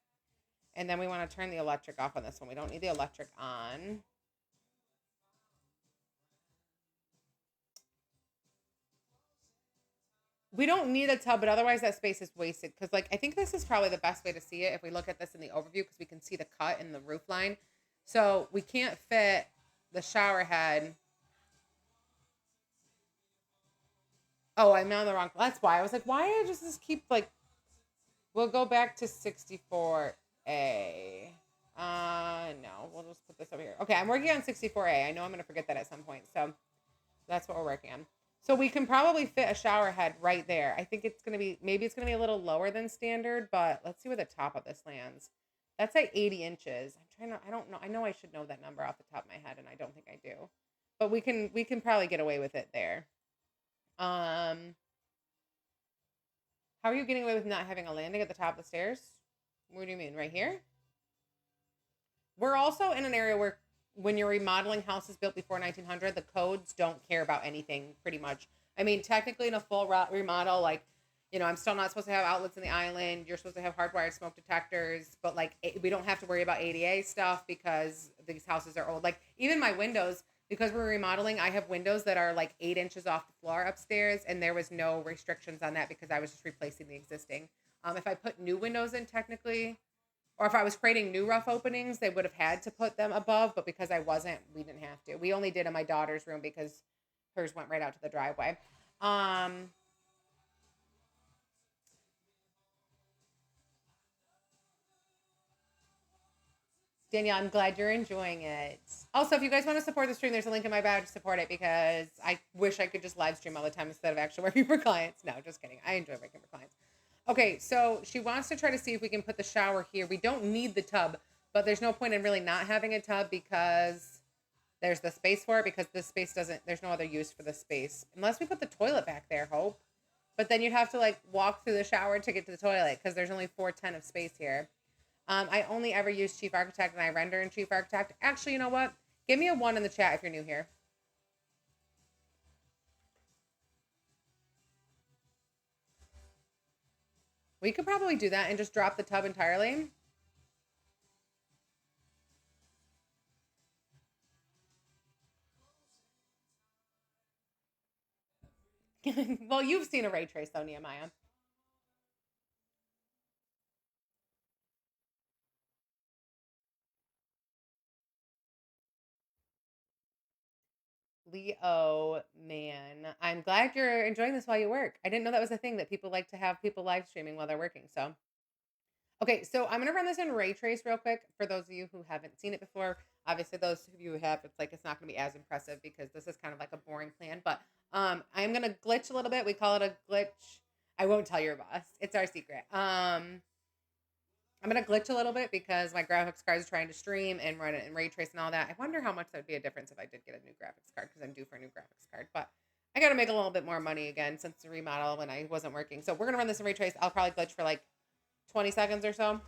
And then we want to turn the electric off on this one. We don't need the electric on. We don't need a tub, but otherwise that space is wasted. Because, like, I think this is probably the best way to see it if we look at this in the overview, because we can see the cut in the roof line. So we can't fit the shower head. Oh, I'm on the wrong. That's why. I was like, why did I just keep, like, we'll go back to 64A. No, we'll just put this over here. Okay, I'm working on 64A. I know I'm going to forget that at some point. So that's what we're working on. So we can probably fit a shower head right there. I think it's going to be, maybe it's going to be a little lower than standard, but let's see where the top of this lands. That's like 80 inches. I don't know. I know I should know that number off the top of my head, and I don't think I do. But we can probably get away with it there. Um, how are you getting away with not having a landing at the top of the stairs? What do you mean, right here? We're also in an area where when you're remodeling houses built before 1900, the codes don't care about anything pretty much. I mean, technically in a full remodel, like, I'm still not supposed to have outlets in the island. You're supposed to have hardwired smoke detectors, but like we don't have to worry about ADA stuff because these houses are old. Like even my windows, because we're remodeling, I have windows that are like 8 inches off the floor upstairs, and there was no restrictions on that because I was just replacing the existing. If I put new windows in, technically, or if I was creating new rough openings, they would have had to put them above, but because I wasn't, we didn't have to. We only did in my daughter's room because hers went right out to the driveway. Um, Danielle, I'm glad you're enjoying it. Also, if you guys want to support the stream, there's a link in my bio to support it because I wish I could just live stream all the time instead of actually working for clients. No, just kidding. I enjoy working for clients. Okay, so she wants to try to see if we can put the shower here. We don't need the tub, but there's no point in really not having a tub because there's the space for it, because this space doesn't, there's no other use for the space. Unless we put the toilet back there, Hope. But then you'd have to like walk through the shower to get to the toilet because there's only 410 of space here. I only ever use Chief Architect and I render in Chief Architect. Actually, you know what? Give me a 1 in the chat if you're new here. We could probably do that and just drop the tub entirely. Well, you've seen a ray trace though, Nehemiah. Leo, man, I'm glad you're enjoying this while you work. I didn't know that was a thing that people like to have people live streaming while they're working. So, okay, so I'm gonna run this in ray trace real quick for those of you who haven't seen it before. Obviously, those of you who have, it's not gonna be as impressive because this is kind of like a boring plan. But I'm gonna glitch a little bit. We call it a glitch. I won't tell your boss. It's our secret. I'm gonna glitch a little bit because my graphics card is trying to stream and run it in ray trace and all that. I wonder how much that would be a difference if I did get a new graphics card because I'm due for a new graphics card. But I gotta make a little bit more money again since the remodel when I wasn't working. So we're gonna run this in ray trace. I'll probably glitch for like 20 seconds or so.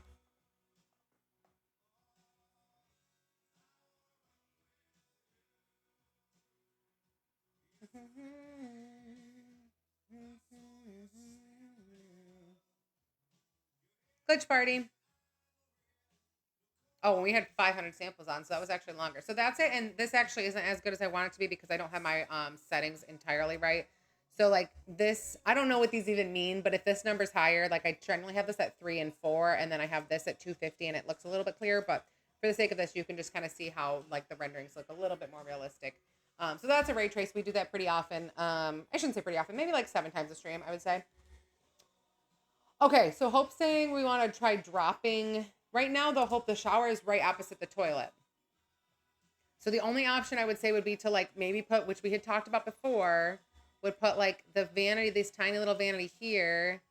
Glitch party. Oh, and we had 500 samples on, so that was actually longer. So that's it. And this actually isn't as good as I want it to be because I don't have my settings entirely right. So like this, I don't know what these even mean, but if this number's higher, like I generally have this at 3 and 4, and then I have this at 250, and it looks a little bit clearer. But for the sake of this, you can just kind of see how like the renderings look a little bit more realistic. So that's a ray trace. We do that pretty often. I shouldn't say pretty often, maybe like 7 times a stream, I would say. Okay, so Hope's saying we want to try dropping. Right now, the shower is right opposite the toilet. So the only option I would say would be to like maybe put, which we had talked about before, would put like the vanity, this tiny little vanity here.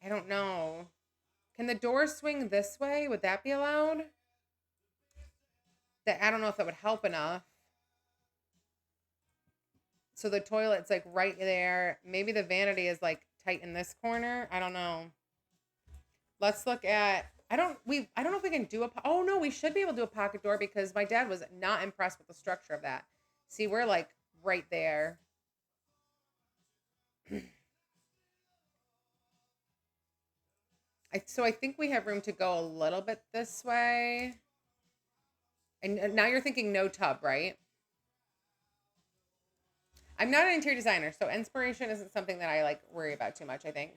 I don't know. Can the door swing this way? Would that be allowed? That I don't know if that would help enough. So the toilet's like right there. Maybe the vanity is like tight in this corner. I don't know. Let's look at. I don't know if we can do a. Oh no, we should be able to do a pocket door because my dad was not impressed with the structure of that. See, we're like right there. So I think we have room to go a little bit this way. And now you're thinking no tub, right? I'm not an interior designer, so inspiration isn't something that I like worry about too much, I think.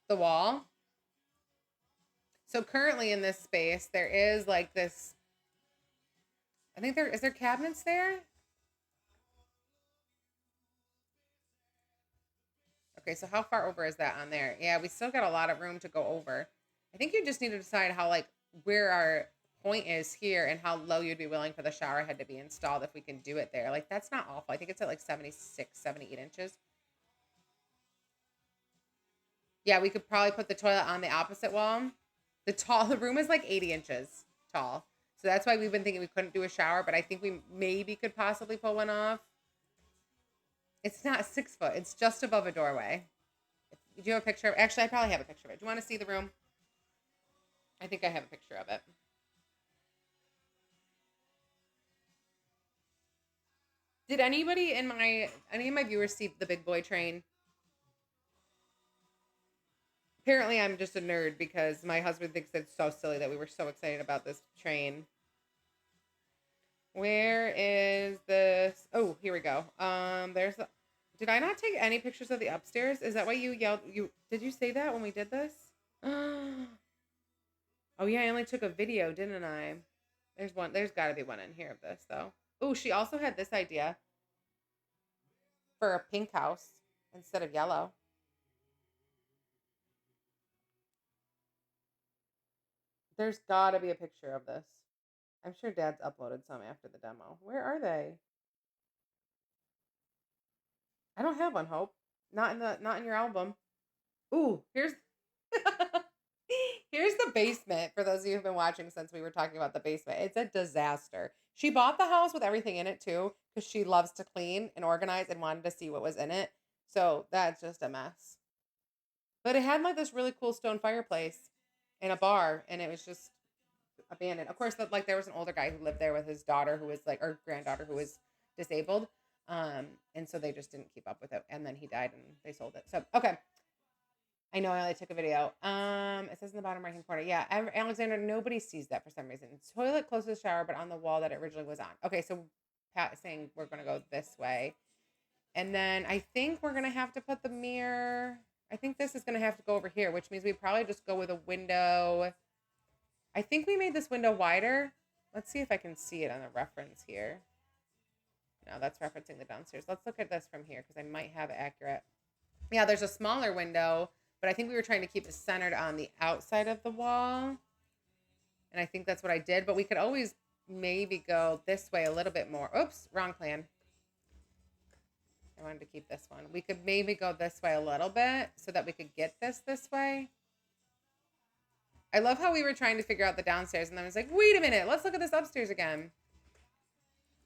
The wall. So currently in this space, there is like this. I think there cabinets there. Okay, so how far over is that on there? Yeah, we still got a lot of room to go over. I think you just need to decide how like where our point is here and how low you'd be willing for the shower head to be installed if we can do it there. Like that's not awful. I think it's at like 76, 78 inches. Yeah, we could probably put the toilet on the opposite wall. The room is like 80 inches tall. So that's why we've been thinking we couldn't do a shower, but I think we maybe could possibly pull one off. It's not 6 foot. It's just above a doorway. Do you have a picture? Actually, I probably have a picture of it. Do you want to see the room? I think I have a picture of it. Did any of my viewers see the big boy train? Apparently, I'm just a nerd because my husband thinks it's so silly that we were so excited about this train. Where is this? Oh, here we go. There's the. Did I not take any pictures of the upstairs? Is that why you yelled? Did you say that when we did this? Oh yeah, I only took a video, didn't I? There's one. There's got to be one in here of this though. Oh, she also had this idea for a pink house instead of yellow. There's got to be a picture of this. I'm sure Dad's uploaded some after the demo. Where are they? I don't have one, Hope. Not in your album. Ooh, here's the basement for those of you who've been watching since we were talking about the basement. It's a disaster. She bought the house with everything in it too because she loves to clean and organize and wanted to see what was in it. So that's just a mess. But it had like this really cool stone fireplace and a bar, and it was just abandoned. Of course, like there was an older guy who lived there with his daughter who was like, or granddaughter who was disabled. And so they just didn't keep up with it. And then he died and they sold it. So, okay. I know I only took a video. It says in the bottom right hand corner. Yeah, Alexander, nobody sees that for some reason. Toilet close to the shower, but on the wall that it originally was on. Okay, so Pat is saying we're gonna go this way. And then I think we're gonna have to put the mirror. I think this is gonna have to go over here, which means we probably just go with a window. I think we made this window wider. Let's see if I can see it on the reference here. No, that's referencing the downstairs. Let's look at this from here because I might have it accurate. Yeah, there's a smaller window, but I think we were trying to keep it centered on the outside of the wall. And I think that's what I did, but we could always maybe go this way a little bit more. Oops, wrong plan. I wanted to keep this one. We could maybe go this way a little bit so that we could get this way. I love how we were trying to figure out the downstairs and then I was like, wait a minute, let's look at this upstairs again.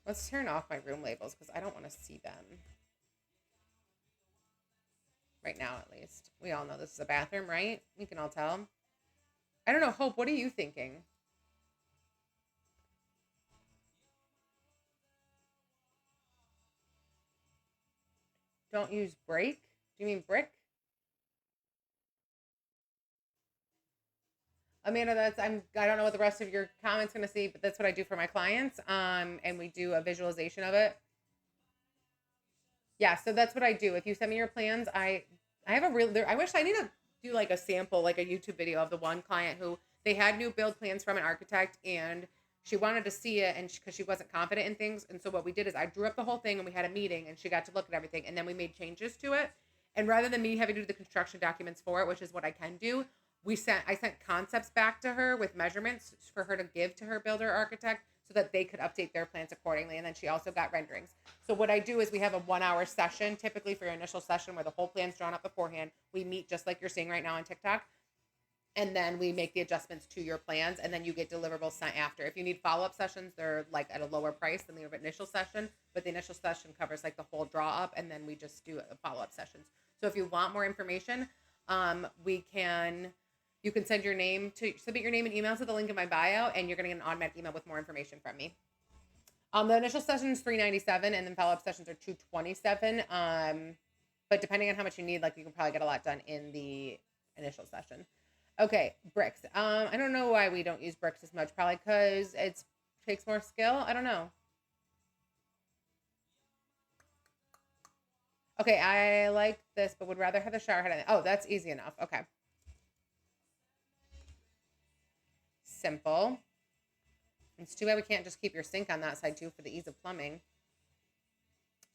Let's turn off my room labels because I don't want to see them. Right now, at least. We all know this is a bathroom, right? We can all tell. I don't know, Hope, what are you thinking? Don't use break? Do you mean brick? Amanda, I don't know what the rest of your comments gonna see, but that's what I do for my clients. And we do a visualization of it. Yeah, so that's what I do. If you send me your plans, I have a real I wish I need to do like a sample, like a YouTube video of the one client who they had new build plans from an architect and she wanted to see it and because she wasn't confident in things. And so what we did is I drew up the whole thing and we had a meeting and she got to look at everything and then we made changes to it. And rather than me having to do the construction documents for it, which is what I can do, I sent concepts back to her with measurements for her to give to her builder architect so that they could update their plans accordingly. And then she also got renderings. So what I do is we have a 1 hour session, typically for your initial session where the whole plan's drawn up beforehand. We meet just like you're seeing right now on TikTok. And then we make the adjustments to your plans and then you get deliverables sent after. If you need follow-up sessions, they're like at a lower price than the initial session, but the initial session covers like the whole draw up and then we just do follow-up sessions. So if you want more information, you can submit your name and email to the link in my bio and you're going to get an automatic email with more information from me. The initial session is $397 and then follow-up sessions are $227. But depending on how much you need, like you can probably get a lot done in the initial session. Okay, bricks. I don't know why we don't use bricks as much. Probably because it takes more skill. I don't know. Okay, I like this, but would rather have the shower head. Oh, that's easy enough. Okay. Simple. It's too bad we can't just keep your sink on that side too for the ease of plumbing.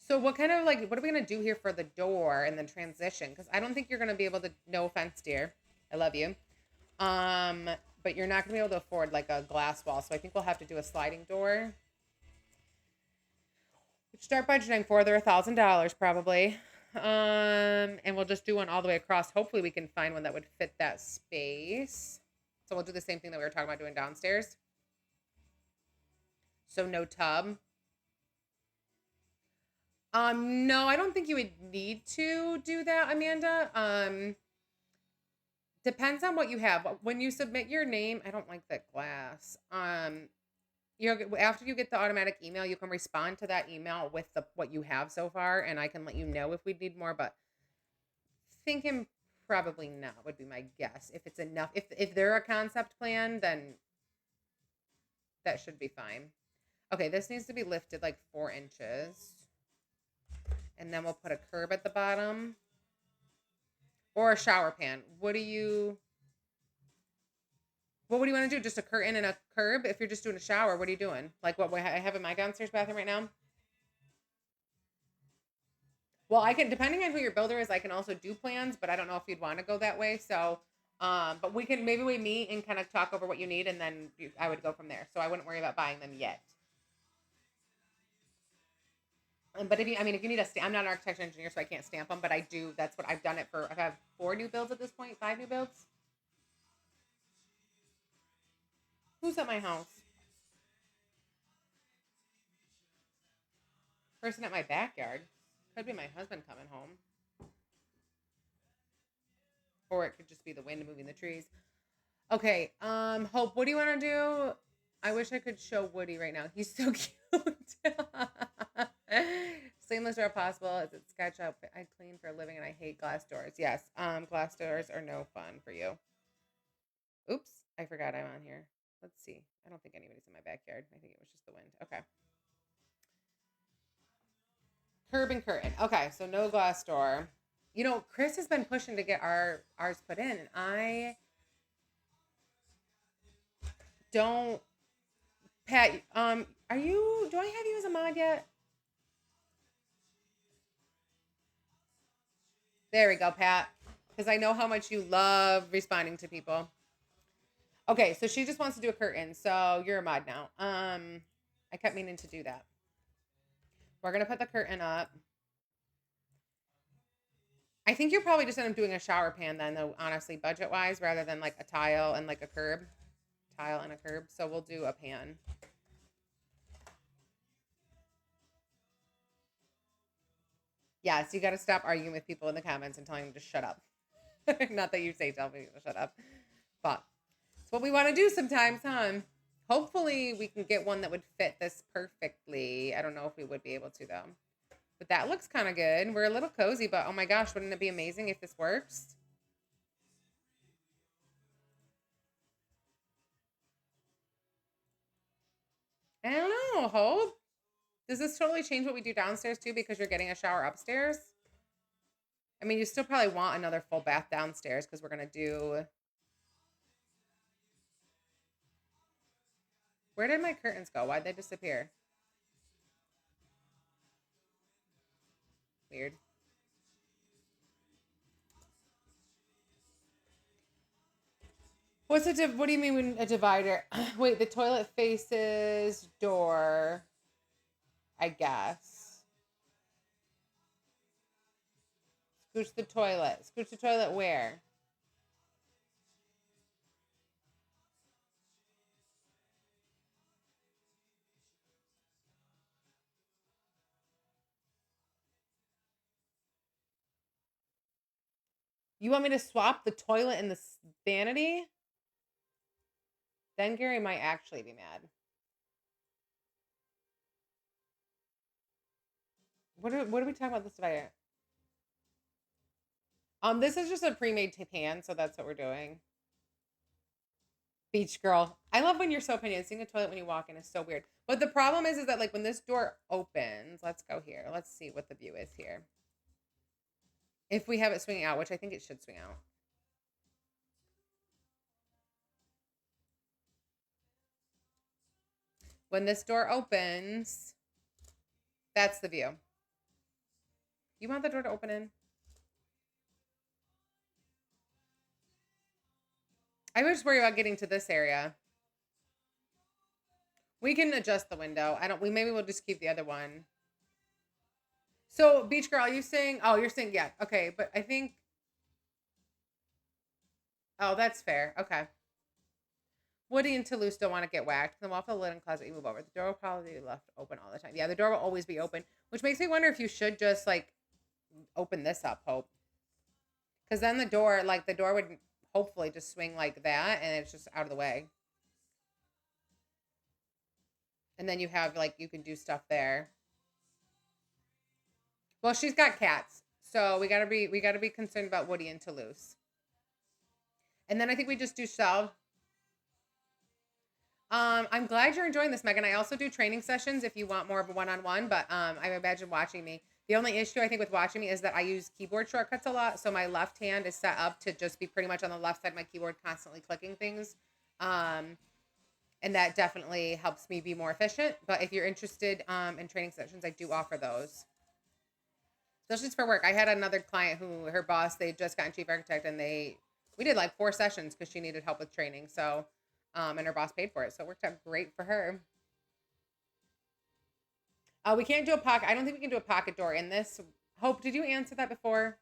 So what are we going to do here for the door and the transition? Because I don't think you're going to be able to, no offense, dear. I love you. But you're not going to be able to afford like a glass wall. So I think we'll have to do a sliding door. Start budgeting for. They're $1,000 probably. And we'll just do one all the way across. Hopefully we can find one that would fit that space. So we'll do the same thing that we were talking about doing downstairs. So no tub. No, I don't think you would need to do that, Amanda. Depends on what you have. When you submit your name, I don't like that glass. After you get the automatic email, you can respond to that email with what you have so far, and I can let you know if we need more. But thinking probably not would be my guess. If it's enough, if they're a concept plan, then that should be fine. Okay, this needs to be lifted like 4 inches, and then we'll put a curb at the bottom or a shower pan. What would you want to do? Just a curtain and a curb? If you're just doing a shower, what are you doing? Like what I have in my downstairs bathroom right now? Well, I can, depending on who your builder is, I can also do plans, but I don't know if you'd want to go that way. So, but maybe we meet and kind of talk over what you need, and then I would go from there. So I wouldn't worry about buying them yet. But if you need a stamp, I'm not an architecture engineer, so I can't stamp them, but I do. That's what I've done it for. I've had 4 new builds at this point, 5 new builds. Who's at my house? Person at my backyard. Could be my husband coming home. Or it could just be the wind moving the trees. Okay, Hope, what do you want to do? I wish I could show Woody right now. He's so cute. Seamless door possible. Is it SketchUp? I clean for a living and I hate glass doors. Yes, glass doors are no fun for you. Oops, I forgot I'm on here. Let's see. I don't think anybody's in my backyard. I think it was just the wind. Okay. Curb and curtain. Okay, so no glass door. You know, Chris has been pushing to get ours put in, and I don't. Pat, are you? Do I have you as a mod yet? There we go, Pat. Because I know how much you love responding to people. Okay, so she just wants to do a curtain, so you're a mod now. I kept meaning to do that. We're gonna put the curtain up. I think you're probably just end up doing a shower pan then, though, honestly, budget wise, rather than like a tile and like a curb. Tile and a curb. So we'll do a pan. Yes, you got to stop arguing with people in the comments and telling them to shut up. Not that you say tell me to shut up, but it's what we want to do sometimes, huh? Hopefully we can get one that would fit this perfectly. I don't know if we would be able to though. But that looks kind of good. We're a little cozy, but oh my gosh, wouldn't it be amazing if this works? I don't know, Hope. Does this totally change what we do downstairs too because you're getting a shower upstairs? I mean, you still probably want another full bath downstairs because we're going to do... Where did my curtains go? Why'd they disappear? Weird. What do you mean when a divider? Wait, the toilet faces door, I guess. Scooch the toilet. Scooch the toilet where? You want me to swap the toilet and the vanity? Then Gary might actually be mad. What are we talking about this divider? This is just a pre-made pan, so that's what we're doing. Beach girl. I love when you're so opinionated. Seeing a toilet when you walk in is so weird. But the problem is that like when this door opens, let's go here. Let's see what the view is here. If we have it swinging out, which I think it should swing out. When this door opens, that's the view. You want the door to open in? I would just worry about getting to this area. We can adjust the window. Maybe we'll just keep the other one. So, Beach Girl, are you saying? Oh, you're saying yeah. Okay, but I think. Oh, that's fair. Okay. Woody and Toulouse don't want to get whacked. The wall for the linen closet you move over. The door will probably be left open all the time. Yeah, the door will always be open, which makes me wonder if you should just like open this up, Hope, because then the door would hopefully just swing like that, and it's just out of the way. And then you have like you can do stuff there. Well, she's got cats, so we gotta be concerned about Woody and Toulouse. And then I think we just do shelves. I'm glad you're enjoying this, Megan. I also do training sessions if you want more of a one-on-one, but I imagine watching me. The only issue I think with watching me is that I use keyboard shortcuts a lot, so my left hand is set up to just be pretty much on the left side of my keyboard, constantly clicking things. Um, and that definitely helps me be more efficient. But if you're interested in training sessions, I do offer those. Especially for work. I had another client who her boss, they just gotten chief architect and we did like 4 sessions because she needed help with training. So and her boss paid for it. So it worked out great for her. We can't do a pocket. I don't think we can do a pocket door in this. Hope, did you answer that before?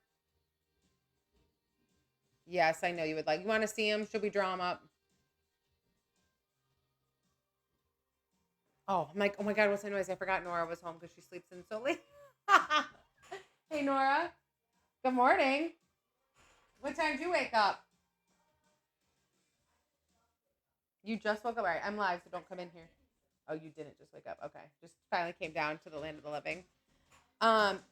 Yes, I know you would like. You want to see him? Should we draw him up? Oh, I'm like, oh my God, what's the noise? I forgot Nora was home because she sleeps in so late. Hey, Nora. Good morning. What time did you wake up? You just woke up. All right, I'm live, so don't come in here. Oh, you didn't just wake up. Okay. Just finally came down to the land of the living.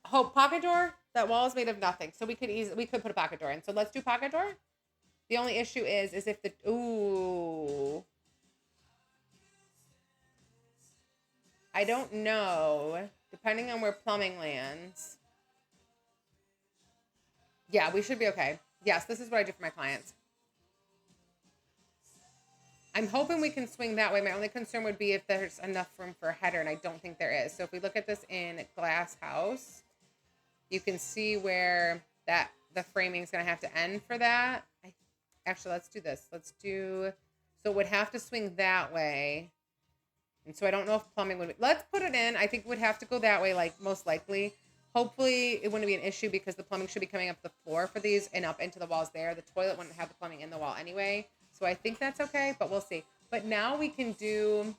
Hope, pocket door. That wall is made of nothing, so we could put a pocket door in. So let's do pocket door. The only issue is if the ooh, I don't know. Depending on where plumbing lands. Yeah, we should be okay. Yes, this is what I do for my clients. I'm hoping we can swing that way. My only concern would be if there's enough room for a header, and I don't think there is. So if we look at this in Glass House, you can see where the framing is going to have to end for that. Actually, let's do this. So it would have to swing that way. And so I don't know if plumbing would be, let's put it in. I think it would have to go that way, like most likely. Hopefully it wouldn't be an issue because the plumbing should be coming up the floor for these and up into the walls there. The toilet wouldn't have the plumbing in the wall anyway. So I think that's okay, but we'll see. But now we can do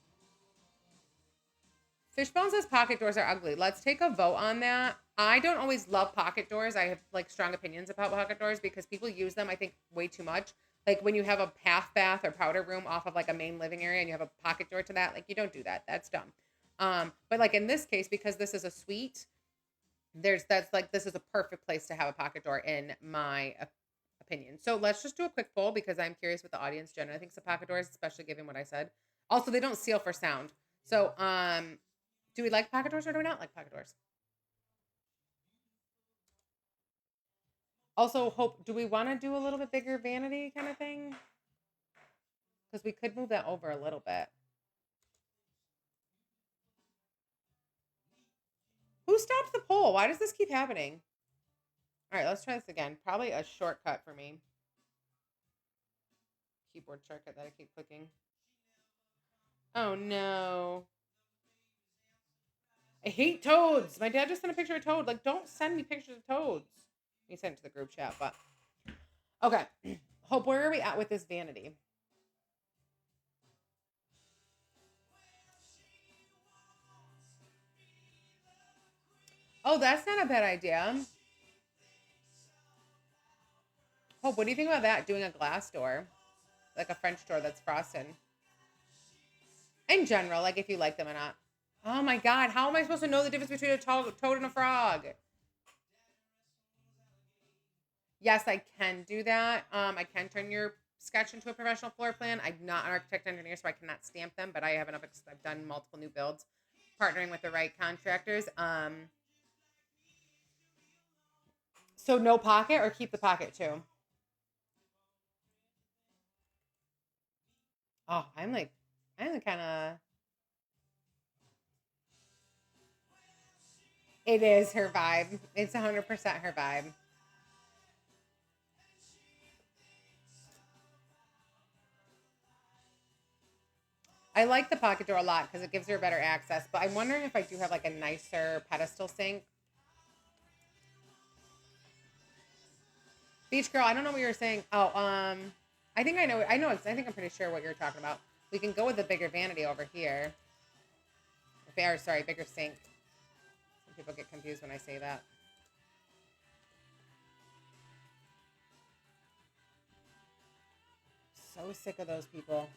Fishbone says pocket doors are ugly. Let's take a vote on that. I don't always love pocket doors. I have like strong opinions about pocket doors because people use them, I think, way too much. Like when you have a half bath or powder room off of like a main living area and you have a pocket door to that, like you don't do that. That's dumb. But like in this case, because this is a suite, this is a perfect place to have a pocket door in my opinion. So let's just do a quick poll because I'm curious what the audience generally thinks of pocket doors, especially given what I said. Also, they don't seal for sound. So do we like pocket doors or do we not like pocket doors? Also, Hope, do we want to do a little bit bigger vanity kind of thing? Because we could move that over a little bit. Who stopped the poll? Why does this keep happening? All right, let's try this again. Probably a shortcut for me. Keyboard shortcut that I keep clicking. Oh no. I hate toads. My dad just sent a picture of a toad. Like, don't send me pictures of toads. He sent it to the group chat, but okay. Hope, where are we at with this vanity? Oh, that's not a bad idea. Hope, what do you think about that? Doing a glass door, like a French door that's frosted. In general, like if you like them or not. Oh my God, how am I supposed to know the difference between a toad and a frog? Yes, I can do that. I can turn your sketch into a professional floor plan. I'm not an architect engineer, so I cannot stamp them, but I have enough. I've done multiple new builds, partnering with the right contractors. So no pocket or keep the pocket too. Oh, I'm kind of. It is her vibe. It's 100% her vibe. I like the pocket door a lot because it gives her better access. But I'm wondering if I do have like a nicer pedestal sink. Beach girl, I don't know what you were saying. Oh, I think I know. I think I'm pretty sure what you're talking about. We can go with the bigger vanity over here. Or, sorry, bigger sink. Some people get confused when I say that. So sick of those people.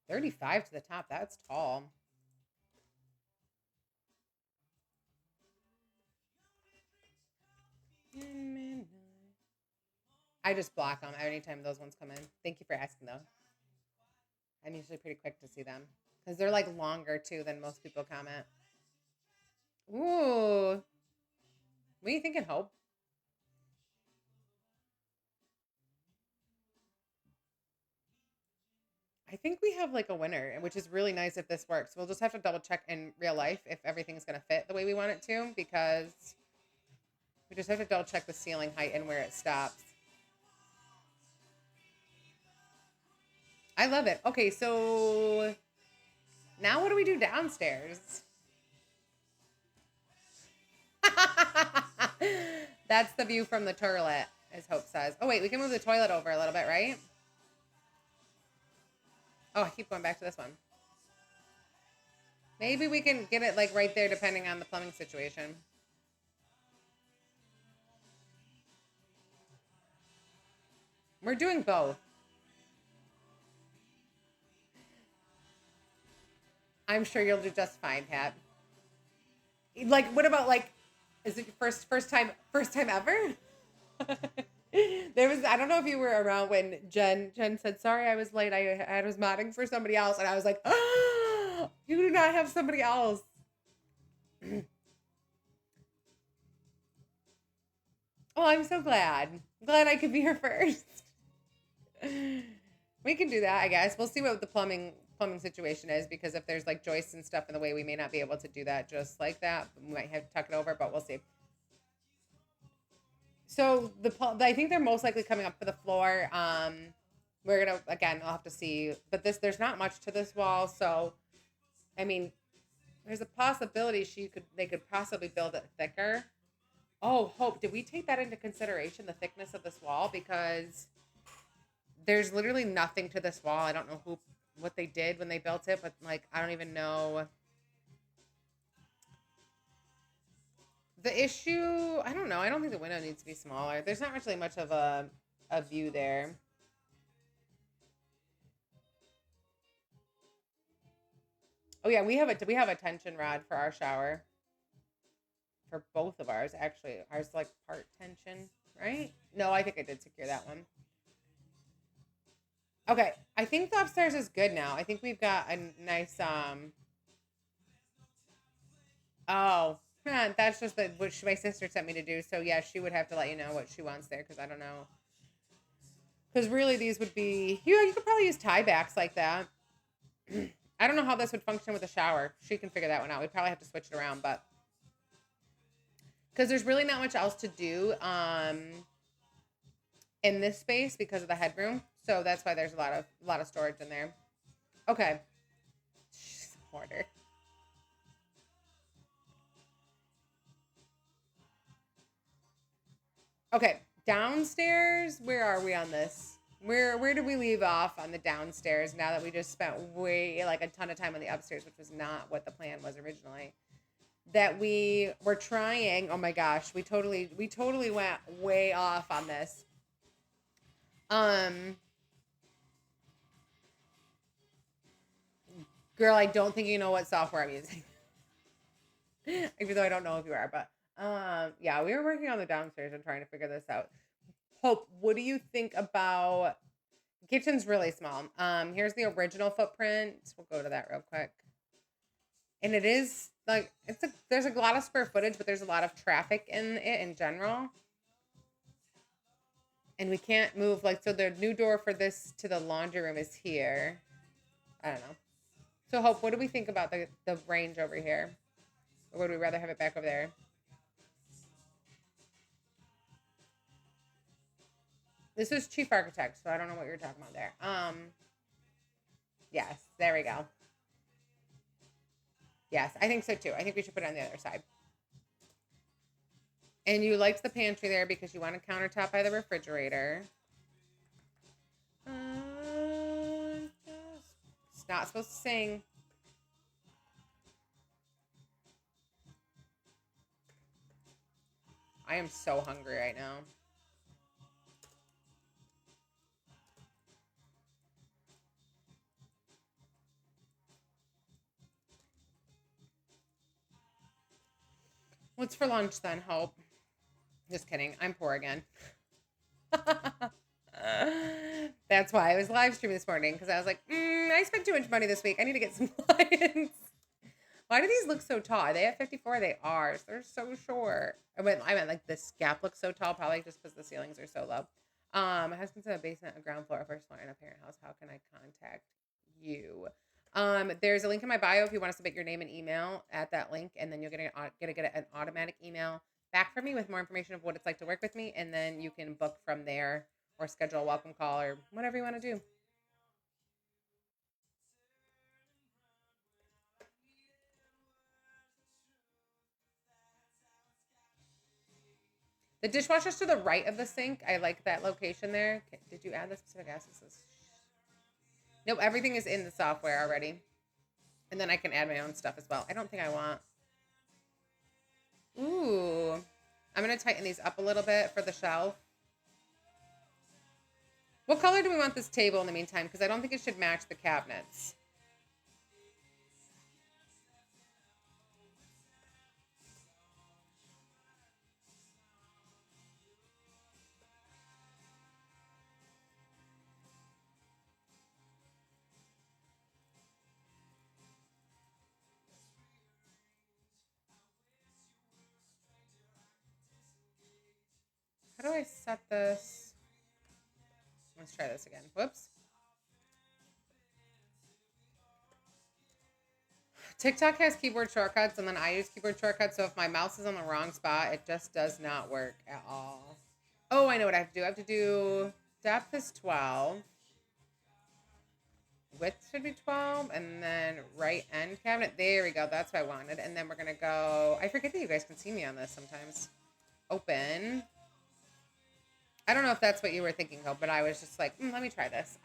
$35 to the top. That's tall. I just block them anytime those ones come in. Thank you for asking, though. I'm usually pretty quick to see them because they're like longer too than most people comment. Ooh, what are you thinking, Hope? I think we have like a winner, which is really nice if this works. We'll just have to double check in real life if everything's going to fit the way we want it to, because we just have to double check the ceiling height and where it stops. I love it. Okay, so now what do we do downstairs? That's the view from the toilet, as Hope says. Oh, wait, we can move the toilet over a little bit, right? Oh, I keep going back to this one. Maybe we can get it like right there depending on the plumbing situation. We're doing both. I'm sure you'll do just fine, Pat. Like, what about like, is it your first time ever? There was, I don't know if you were around when Jen said, sorry, I was late. I was modding for somebody else. And I was like, oh, you do not have somebody else. Oh, I'm so glad. Glad I could be here first. We can do that, I guess. We'll see what the plumbing situation is, because if there's like joists and stuff in the way, we may not be able to do that just like that. We might have to tuck it over, but we'll see. So I think they're most likely coming up for the floor. We're gonna, again, I'll have to see, but there's not much to this wall, so I mean, there's a possibility they could possibly build it thicker. Oh, Hope, did we take that into consideration, the thickness of this wall? Because there's literally nothing to this wall. I don't know what they did when they built it, but like, I don't even know. The issue, I don't know. I don't think the window needs to be smaller. There's not really much of a view there. Oh yeah, we have a tension rod for our shower. For both of ours, actually. Ours like part tension, right? No, I think I did secure that one. Okay, I think the upstairs is good now. I think we've got a nice oh, man, that's just what my sister sent me to do. So yeah, she would have to let you know what she wants there, because I don't know. Because really, these would be, you could probably use tie backs like that. I don't know how this would function with a shower. She can figure that one out. We'd probably have to switch it around, but because there's really not much else to do in this space because of the headroom. So that's why there's a lot of storage in there. Okay. She's a hoarder. Okay, downstairs. Where are we on this? Where did we leave off on the downstairs? Now that we just spent a ton of time on the upstairs, which was not what the plan was originally. That we were trying. Oh my gosh, we totally went way off on this. Girl, I don't think you know what software I'm using. Even though I don't know if you are, but yeah, we were working on the downstairs and trying to figure this out. Hope, what do you think about kitchen's really small. Here's the original footprint. We'll go to that real quick. And it is like there's a lot of square footage, but there's a lot of traffic in it in general. And we can't move so the new door for this to the laundry room is here. I don't know. So Hope, what do we think about the range over here? Or would we rather have it back over there? This is Chief Architect, so I don't know what you're talking about there. Yes, there we go. Yes, I think so too. I think we should put it on the other side. And you liked the pantry there because you want a countertop by the refrigerator. It's not supposed to sing. I am so hungry right now. What's for lunch then, Hope? Just kidding. I'm poor again. That's why I was live streaming this morning because I was like, I spent too much money this week. I need to get some clients. Why do these look so tall? Are they at 54? They are. They're so short. I meant like this gap looks so tall, probably just because the ceilings are so low. My husband's in a basement, a ground floor, a first floor, and a parent house. How can I contact you? There's a link in my bio if you want to submit your name and email at that link, and then you'll get an automatic email back from me with more information of what it's like to work with me, and then you can book from there or schedule a welcome call or whatever you want to do. The dishwasher's to the right of the sink. I like that location there. Did you add the specific accesses? Nope, everything is in the software already. And then I can add my own stuff as well. I don't think I want... Ooh. I'm going to tighten these up a little bit for the shelf. What color do we want this table in the meantime? Because I don't think it should match the cabinets. How do I set this? Let's try this again. Whoops. TikTok has keyboard shortcuts, and then I use keyboard shortcuts, so if my mouse is on the wrong spot, it just does not work at all. Oh, I know what I have to do. I have to do depth is 12. Width should be 12, and then right end cabinet. There we go. That's what I wanted. And then we're going to go... I forget that you guys can see me on this sometimes. Open. I don't know if that's what you were thinking of, but I was just like, let me try this.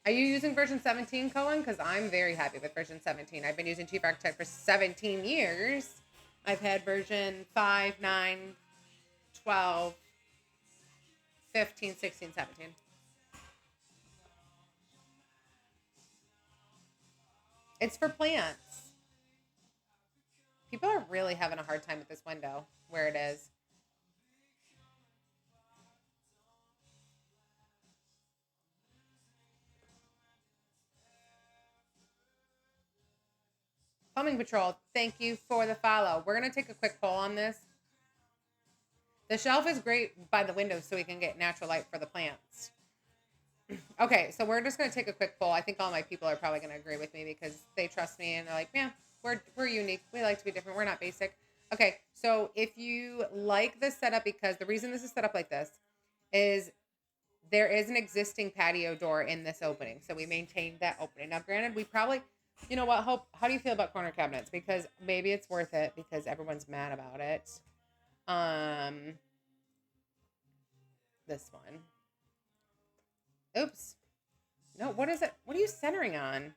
Are you using version 17, Cohen? Because I'm very happy with version 17. I've been using Chief Architect for 17 years. I've had version 5, 9, 12, 15, 16, 17. It's for plants. People are really having a hard time with this window where it is. Plumbing Patrol, thank you for the follow. We're going to take a quick poll on this. The shelf is great by the window so we can get natural light for the plants. Okay, so we're just going to take a quick poll. I think all my people are probably going to agree with me because they trust me and they're like, yeah, we're unique. We like to be different. We're not basic. Okay, so if you like this setup, because the reason this is set up like this is there is an existing patio door in this opening. So we maintained that opening. Now, granted, we probably... You know what, Hope? How do you feel about corner cabinets? Because maybe it's worth it because everyone's mad about it. This one. Oops. No, what is it? What are you centering on?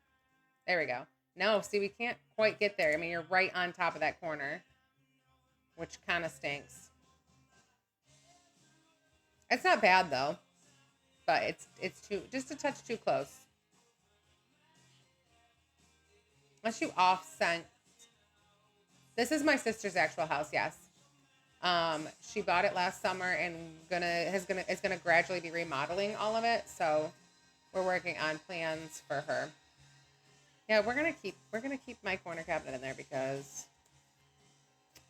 There we go. No, see, we can't quite get there. I mean, you're right on top of that corner, which kind of stinks. It's not bad though, but it's too just a touch too close. Unless you off-scent. This is my sister's actual house, yes. She bought it last summer and is gonna gradually be remodeling all of it. So we're working on plans for her. Yeah, we're gonna keep my corner cabinet in there because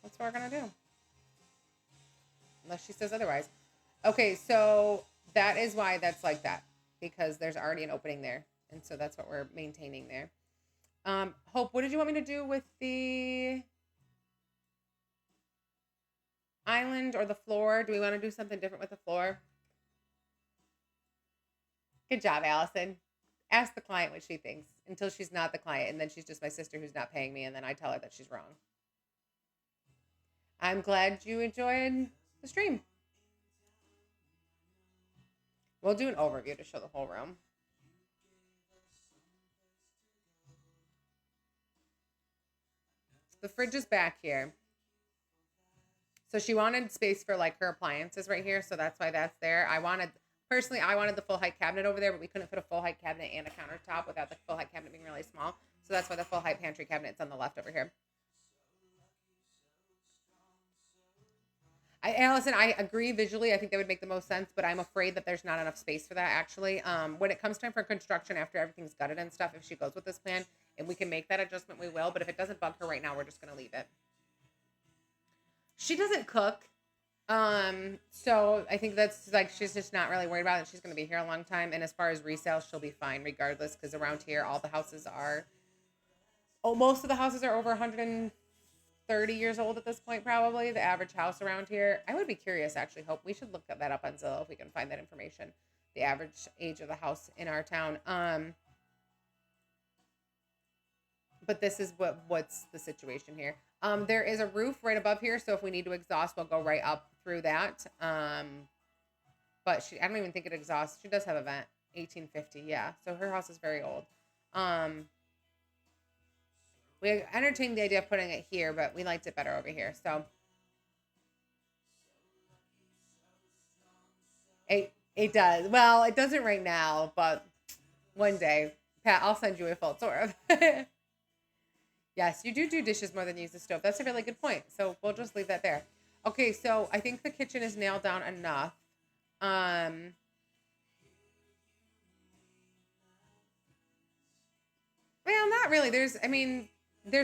that's what we're gonna do. Unless she says otherwise. Okay, so that is why that's like that. Because there's already an opening there. And so that's what we're maintaining there. Hope, what did you want me to do with the island or the floor? Do we want to do something different with the floor? Good job, Allison. Ask the client what she thinks until she's not the client, and then she's just my sister who's not paying me, and then I tell her that she's wrong. I'm glad you enjoyed the stream. We'll do an overview to show the whole room. The fridge is back here. So she wanted space for like her appliances right here, so that's why that's there. I wanted the full height cabinet over there, but we couldn't fit a full height cabinet and a countertop without the full height cabinet being really small. So that's why the full height pantry cabinet's on the left over here. Allison, I agree visually. I think that would make the most sense, but I'm afraid that there's not enough space for that actually. When it comes time for construction after everything's gutted and stuff, if she goes with this plan and we can make that adjustment, we will. But if it doesn't bug her right now, we're just gonna leave it. She doesn't cook. So I think that's like she's just not really worried about it. She's gonna be here a long time. And as far as resale, she'll be fine regardless, because around here all the houses are most of the houses are over 130 years old at this point, probably. The average house around here. I would be curious, actually. Hope we should look that up on Zillow if we can find that information. The average age of the house in our town. But this is what's the situation here. There is a roof right above here, so if we need to exhaust, we'll go right up through that. But I don't even think it exhausts. She does have a vent, 1850, yeah. So her house is very old. We entertained the idea of putting it here, but we liked it better over here. So it does. Well, it doesn't right now, but one day, Pat, I'll send you a full tour of it. Yes, you do dishes more than you use the stove. That's a really good point. So we'll just leave that there. Okay, so I think the kitchen is nailed down enough. Well, not really. This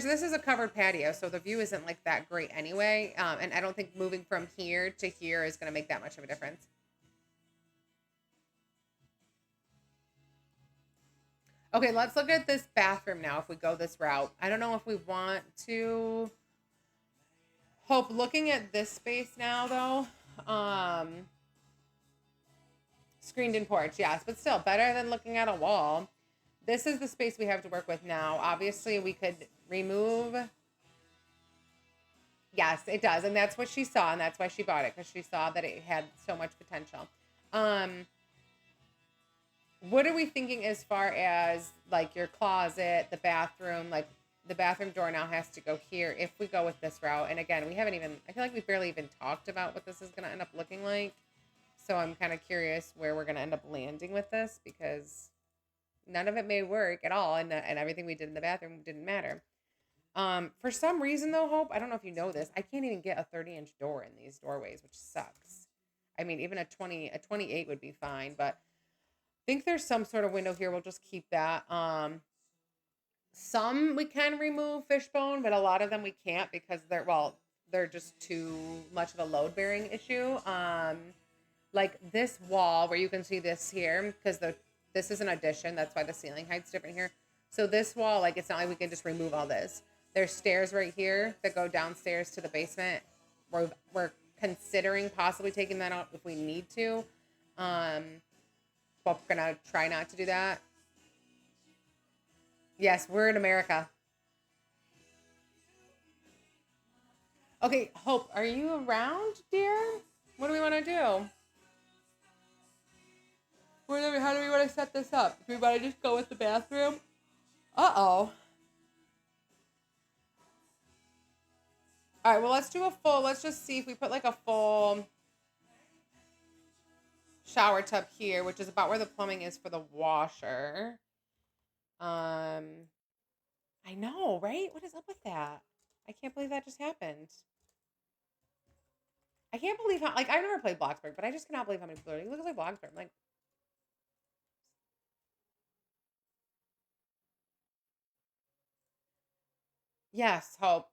is a covered patio, so the view isn't like that great anyway. And I don't think moving from here to here is going to make that much of a difference. Okay, let's look at this bathroom now if we go this route. I don't know if we want to. Hope, looking at this space now, though. Screened in porch, yes, but still better than looking at a wall. This is the space we have to work with now. Obviously, we could remove. Yes, it does. And that's what she saw, and that's why she bought it, because she saw that it had so much potential. What are we thinking as far as like your closet, the bathroom? Like the bathroom door now has to go here if we go with this route. And again, I feel like we've barely even talked about what this is going to end up looking like. So I'm kind of curious where we're going to end up landing with this, because none of it may work at all. And everything we did in the bathroom didn't matter. For some reason though, Hope, I don't know if you know this, I can't even get a 30-inch door in these doorways, which sucks. I mean, even a 28 would be fine, but I think there's some sort of window here. We'll just keep that. Some we can remove fishbone, but a lot of them we can't because they're just too much of a load bearing issue. Like this wall where you can see this here, because this is an addition. That's why the ceiling height's different here. So this wall, like, it's not like we can just remove all this. There's stairs right here that go downstairs to the basement. We're considering possibly taking that out if we need to. But we're gonna try not to do that. Yes, we're in America. Okay, Hope, are you around, dear? What do we want to do? How do we want to set this up? Do we want to just go with the bathroom? Uh-oh. All right, well, let's just see if we put like a full shower tub here, which is about where the plumbing is for the washer. I know, right? What is up with that? I can't believe that just happened. I can't believe how, like, I've never played Bloxburg, but I just cannot believe how many people are. It looks like Bloxburg. I'm like, yes, Hope.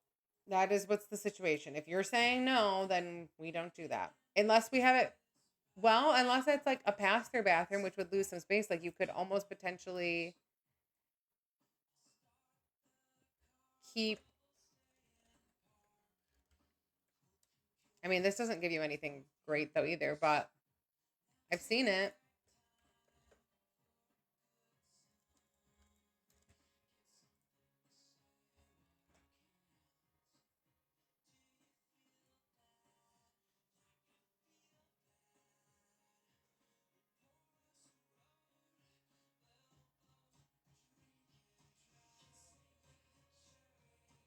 That is what's the situation. If you're saying no, then we don't do that. Unless we have it, well, unless it's like a pass-through bathroom, which would lose some space. Like, you could almost potentially keep. I mean, this doesn't give you anything great though either, but I've seen it.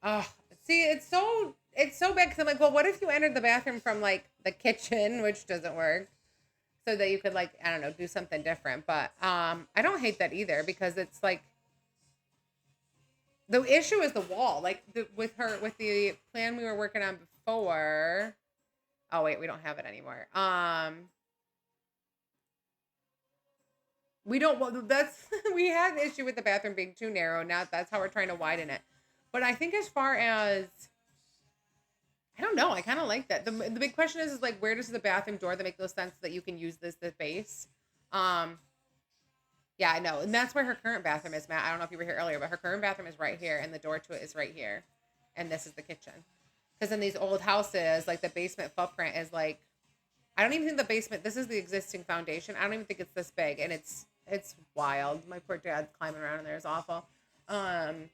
Oh, see, it's so bad because I'm like, well, what if you entered the bathroom from like the kitchen, which doesn't work, so that you could like I don't know do something different. But I don't hate that either because it's like the issue is the wall. Like with the plan we were working on before. Oh wait, we don't have it anymore. We don't. Well, that's we had an issue with the bathroom being too narrow. Now that's how we're trying to widen it. But I think as far as I don't know, I kind of like that. The big question is like where does the bathroom door that make no sense that you can use this base? Um, yeah, I know, and that's where her current bathroom is, Matt. I don't know if you were here earlier, but her current bathroom is right here, and the door to it is right here, and this is the kitchen. Because in these old houses, like the basement footprint is like I don't even think the basement. This is the existing foundation. I don't even think it's this big, and it's wild. My poor dad's climbing around in there is awful. Um,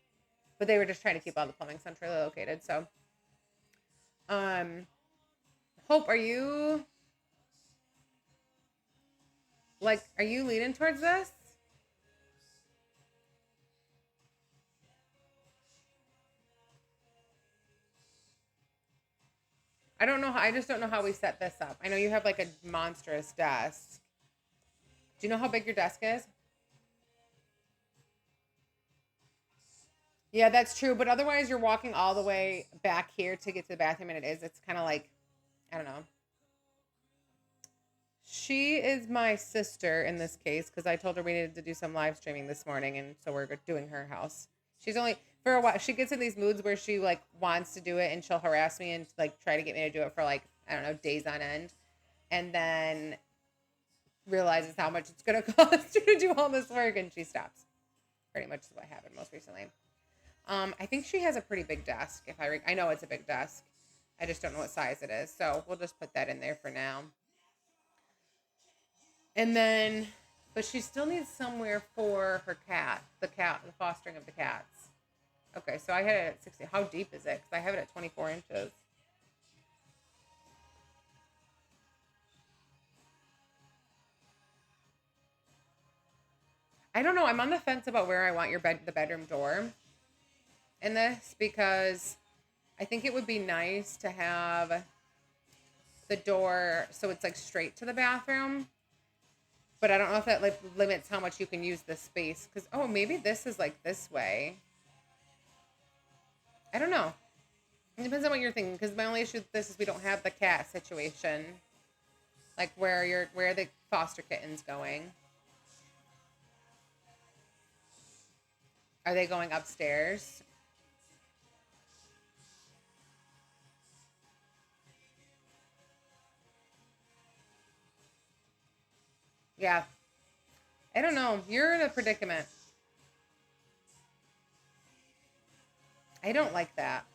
but they were just trying to keep all the plumbing centrally located. So, um, Hope, are you leaning towards this? I don't know. I just don't know how we set this up. I know you have like a monstrous desk. Do you know how big your desk is? Yeah, that's true. But otherwise, you're walking all the way back here to get to the bathroom, and it's kind of like, I don't know. She is my sister in this case because I told her we needed to do some live streaming this morning, and so we're doing her house. She's only for a while. She gets in these moods where she like wants to do it, and she'll harass me and like try to get me to do it for like I don't know days on end, and then realizes how much it's gonna cost her to do all this work, and she stops. Pretty much is what happened most recently. I think she has a pretty big desk. If I know it's a big desk. I just don't know what size it is, so we'll just put that in there for now. And then, but she still needs somewhere for her cat, the fostering of the cats. Okay, so I had it at 60. How deep is it? Because I have it at 24 inches. I don't know. I'm on the fence about where I want the bedroom door in this because I think it would be nice to have the door so it's like straight to the bathroom. But I don't know if that like limits how much you can use the space. Because oh, maybe this is like this way. I don't know. It depends on what you're thinking. Because my only issue with this is we don't have the cat situation, like where the foster kitten's going. Are they going upstairs? Yeah, I don't know. You're in a predicament. I don't like that.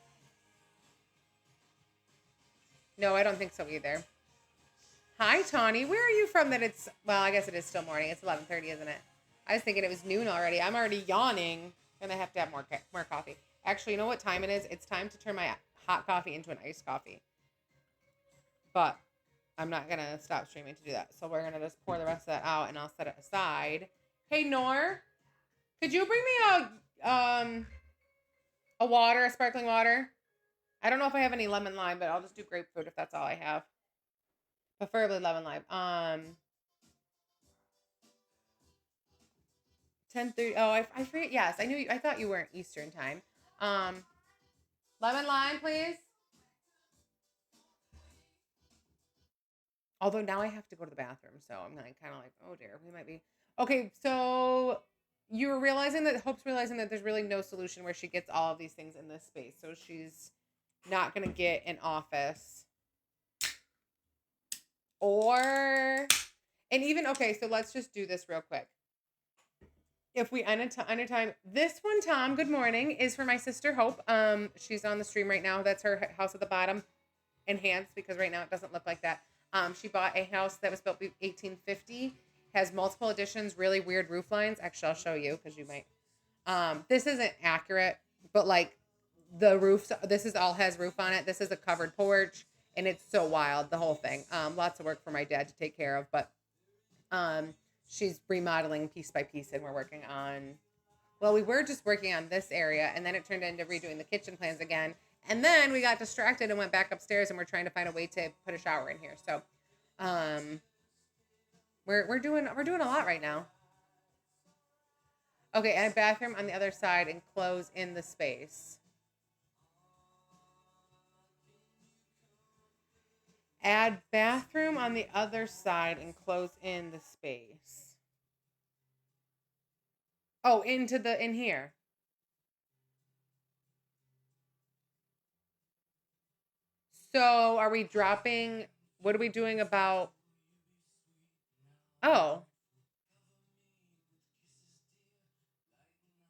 No, I don't think so either. Hi, Tawny. Where are you from? That it's well, I guess it is still morning. It's 11:30, isn't it? I was thinking it was noon already. I'm already yawning, and I have to have more coffee. Actually, you know what time it is? It's time to turn my hot coffee into an iced coffee. But I'm not gonna stop streaming to do that. So we're gonna just pour the rest of that out, and I'll set it aside. Hey, Nor, could you bring me a water, a sparkling water? I don't know if I have any lemon lime, but I'll just do grapefruit if that's all I have. Preferably lemon lime. 10:30. Oh, I forget. Yes, I knew. I thought you weren't Eastern time. Um, lemon lime, please. Although now I have to go to the bathroom, so I'm like kind of like, oh dear, we might be okay. So you're realizing that Hope's realizing that there's really no solution where she gets all of these things in this space, so she's not gonna get an office or and even okay. So let's just do this real quick. If we end a time, this one, Tom, good morning, is for my sister Hope. She's on the stream right now. That's her house at the bottom, enhanced because right now it doesn't look like that. She bought a house that was built in 1850, has multiple additions, really weird roof lines. Actually, I'll show you because you might. This isn't accurate, but like the roof, this is all has roof on it. This is a covered porch, and it's so wild, the whole thing. Lots of work for my dad to take care of, but um, she's remodeling piece by piece, and we're working on Well, we were just working on this area, and then it turned into redoing the kitchen plans again. And then we got distracted and went back upstairs, and we're trying to find a way to put a shower in here. So, um, we're doing a lot right now. Okay, and a bathroom on the other side, and close in the space. Add bathroom on the other side and close in the space. Oh, in here. So are we dropping? What are we doing about? Oh,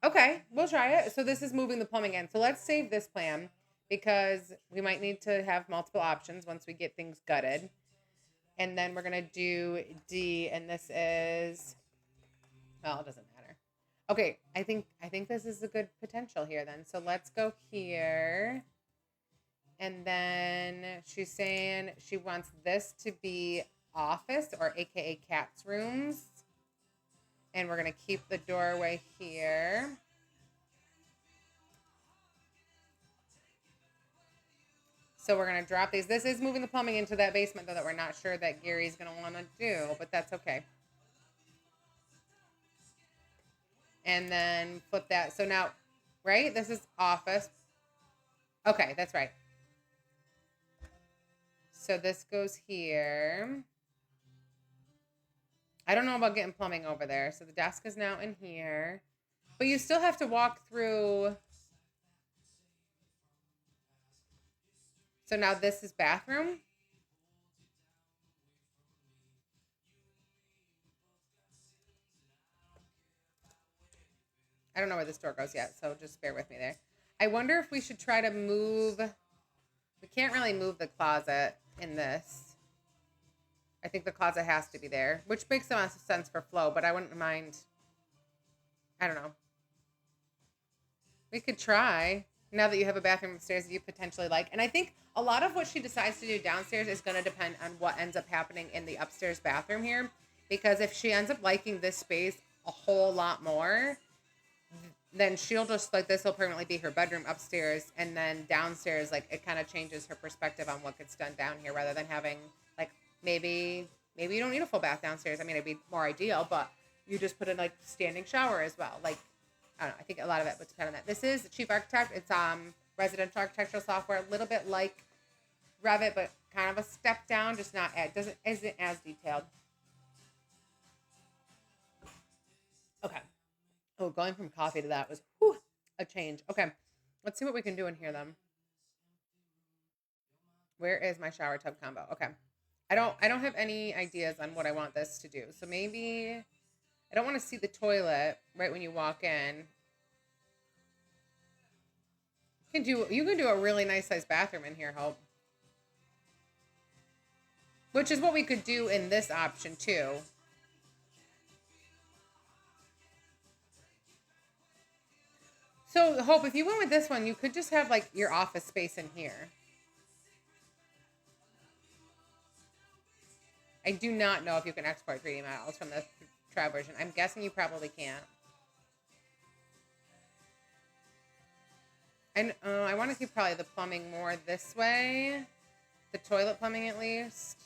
okay. We'll try it. So this is moving the plumbing in. So let's save this plan because we might need to have multiple options once we get things gutted. And then we're gonna do D, and this is, well, it doesn't matter. Okay, I think this is a good potential here then. So let's go here. And then she's saying she wants this to be office, or AKA cat's rooms. And we're going to keep the doorway here. So we're going to drop these. This is moving the plumbing into that basement, though, that we're not sure that Gary's going to want to do, but that's okay. And then flip that. So now, right? This is office. Okay, that's right. So this goes here. I don't know about getting plumbing over there. So the desk is now in here. But you still have to walk through. So now this is bathroom. I don't know where this door goes yet, so just bear with me there. I wonder if we should try to move. We can't really move the closet in this. I think the closet has to be there, which makes some sense for flow, but I wouldn't mind. I don't know. We could try now that you have a bathroom upstairs that you potentially like. And I think a lot of what she decides to do downstairs is going to depend on what ends up happening in the upstairs bathroom here. Because if she ends up liking this space a whole lot more, then she'll just, like, this will permanently be her bedroom upstairs, and then downstairs, like, it kind of changes her perspective on what gets done down here, rather than having, like, maybe you don't need a full bath downstairs. I mean, it'd be more ideal, but you just put in, like, standing shower as well. Like, I don't know. I think a lot of it would depend on that. This is Chief Architect. It's residential architectural software, a little bit like Revit, but kind of a step down, just not isn't as detailed. Okay. Oh, going from coffee to that was a change. Okay, let's see what we can do in here then. Where is my shower tub combo? Okay, I don't have any ideas on what I want this to do. So maybe I don't want to see the toilet right when you walk in. You can do a really nice sized bathroom in here, Hope. Which is what we could do in this option too. So, Hope, if you went with this one, you could just have, like, your office space in here. I do not know if you can export 3D models from the trial version. I'm guessing you probably can't. And I want to keep probably the plumbing more this way. The toilet plumbing, at least.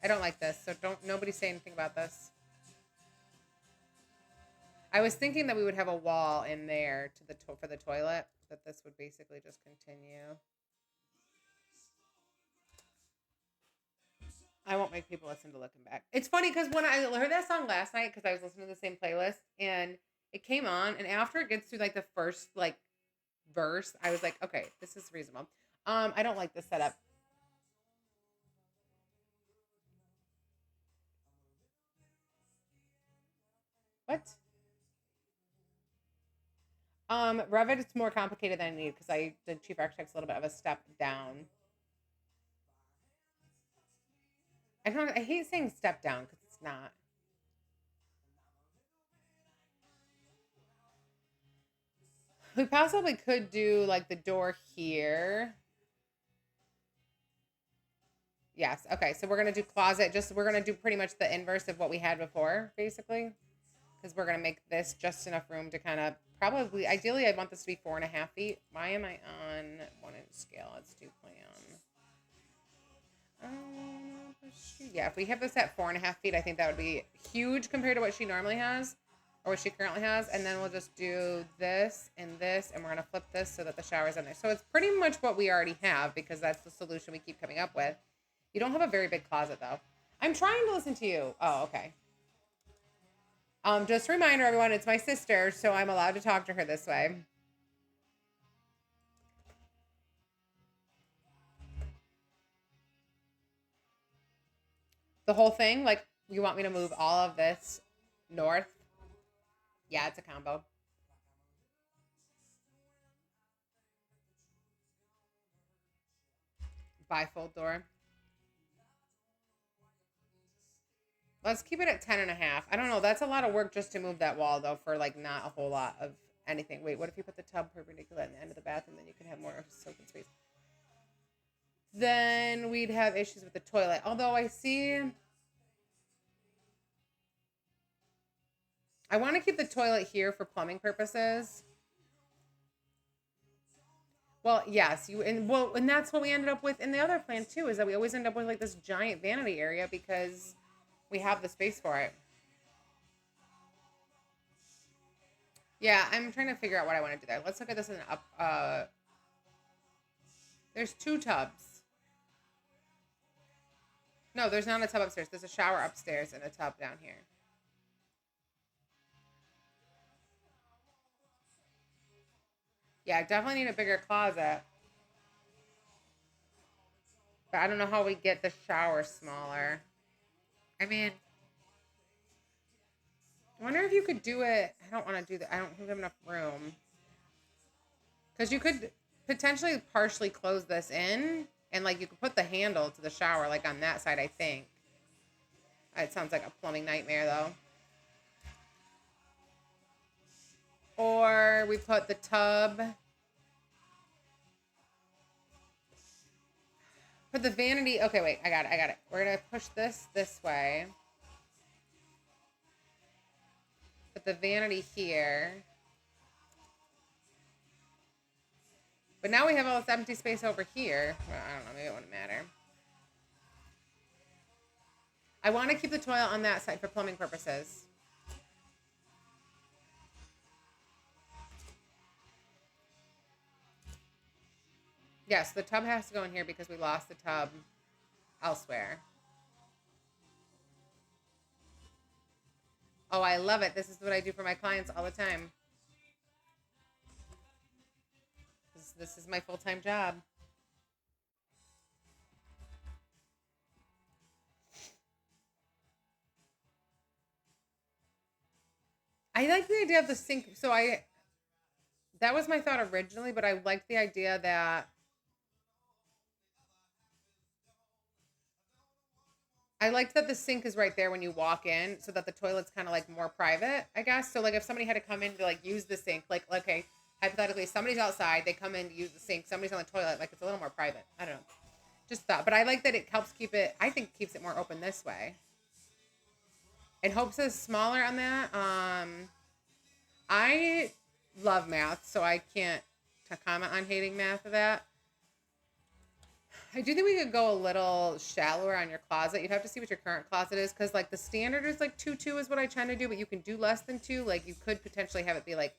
I don't like this, so nobody say anything about this. I was thinking that we would have a wall in there for the toilet, that this would basically just continue. I won't make people listen to Looking Back. It's funny because when I heard that song last night, because I was listening to the same playlist, and it came on, and after it gets through, like, the first, like, verse, I was like, okay, this is reasonable. I don't like this setup. What? Revit, it's more complicated than I need because the Chief Architect's a little bit of a step down. I hate saying step down because it's not. We possibly could do, like, the door here. Yes. Okay. So we're gonna do closet. We're gonna do pretty much the inverse of what we had before, basically, because we're going to make this just enough room to kind of probably, ideally, I'd want this to be 4.5 feet. Why am I on 1-inch scale? Let's do plan. Yeah, if we have this at 4.5 feet, I think that would be huge compared to what she normally has, or what she currently has. And then we'll just do this, and we're going to flip this so that the shower's in there. So it's pretty much what we already have, because that's the solution we keep coming up with. You don't have a very big closet, though. I'm trying to listen to you. Oh, okay. Just a reminder, everyone, it's my sister, so I'm allowed to talk to her this way. The whole thing, like, you want me to move all of this north? Yeah, it's a combo. Bifold door. Let's keep it at 10.5. I don't know. That's a lot of work just to move that wall, though, for, like, not a whole lot of anything. Wait, what if you put the tub perpendicular at the end of the bathroom? Then you can have more soaking space. Then we'd have issues with the toilet. Although I see... I want to keep the toilet here for plumbing purposes. Well, yes, and that's what we ended up with in the other plan too, is that we always end up with like this giant vanity area because we have the space for it. Yeah, I'm trying to figure out what I want to do there. Let's look at this in up. There's 2 tubs. No, there's not a tub upstairs. There's a shower upstairs and a tub down here. Yeah, I definitely need a bigger closet. But I don't know how we get the shower smaller. I mean, I wonder if you could do it. I don't want to do that. I don't have enough room. Because you could potentially partially close this in. And, like, you could put the handle to the shower, like, on that side, I think. It sounds like a plumbing nightmare, though. Or we put the tub. Put the vanity. Okay, wait. I got it. We're going to push this way. Put the vanity here. But now we have all this empty space over here. Well, I don't know. Maybe it wouldn't matter. I want to keep the toilet on that side for plumbing purposes. Yes, the tub has to go in here because we lost the tub elsewhere. Oh, I love it. This is what I do for my clients all the time. This is my full-time job. I like the idea of the sink. So that was my thought originally, but I liked the idea that I liked that the sink is right there when you walk in, so that the toilet's kind of like more private, I guess. So like if somebody had to come in to like use the sink, like okay, hypothetically somebody's outside, they come in to use the sink, somebody's on the toilet, like it's a little more private. I don't know. Just thought, but I like that it helps keep it. I think keeps it more open this way. And Hope is smaller on that. I love math, so I can't comment on hating math of that. I do think we could go a little shallower on your closet. You'd have to see what your current closet is, because like the standard is like 2.2 is what I tend to do, but you can do less than 2. Like you could potentially have it be like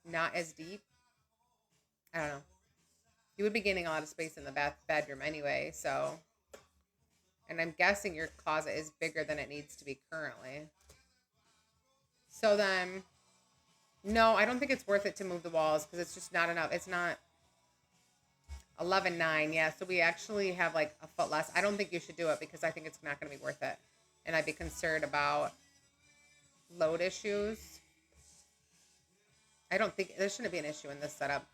not as deep. I don't know. You would be gaining a lot of space in the bedroom anyway, so. And I'm guessing your closet is bigger than it needs to be currently. So then, no, I don't think it's worth it to move the walls because it's just not enough. It's not 11.9, yeah. So we actually have like a foot less. I don't think you should do it because I think it's not going to be worth it. And I'd be concerned about load issues. I don't think there shouldn't be an issue in this setup.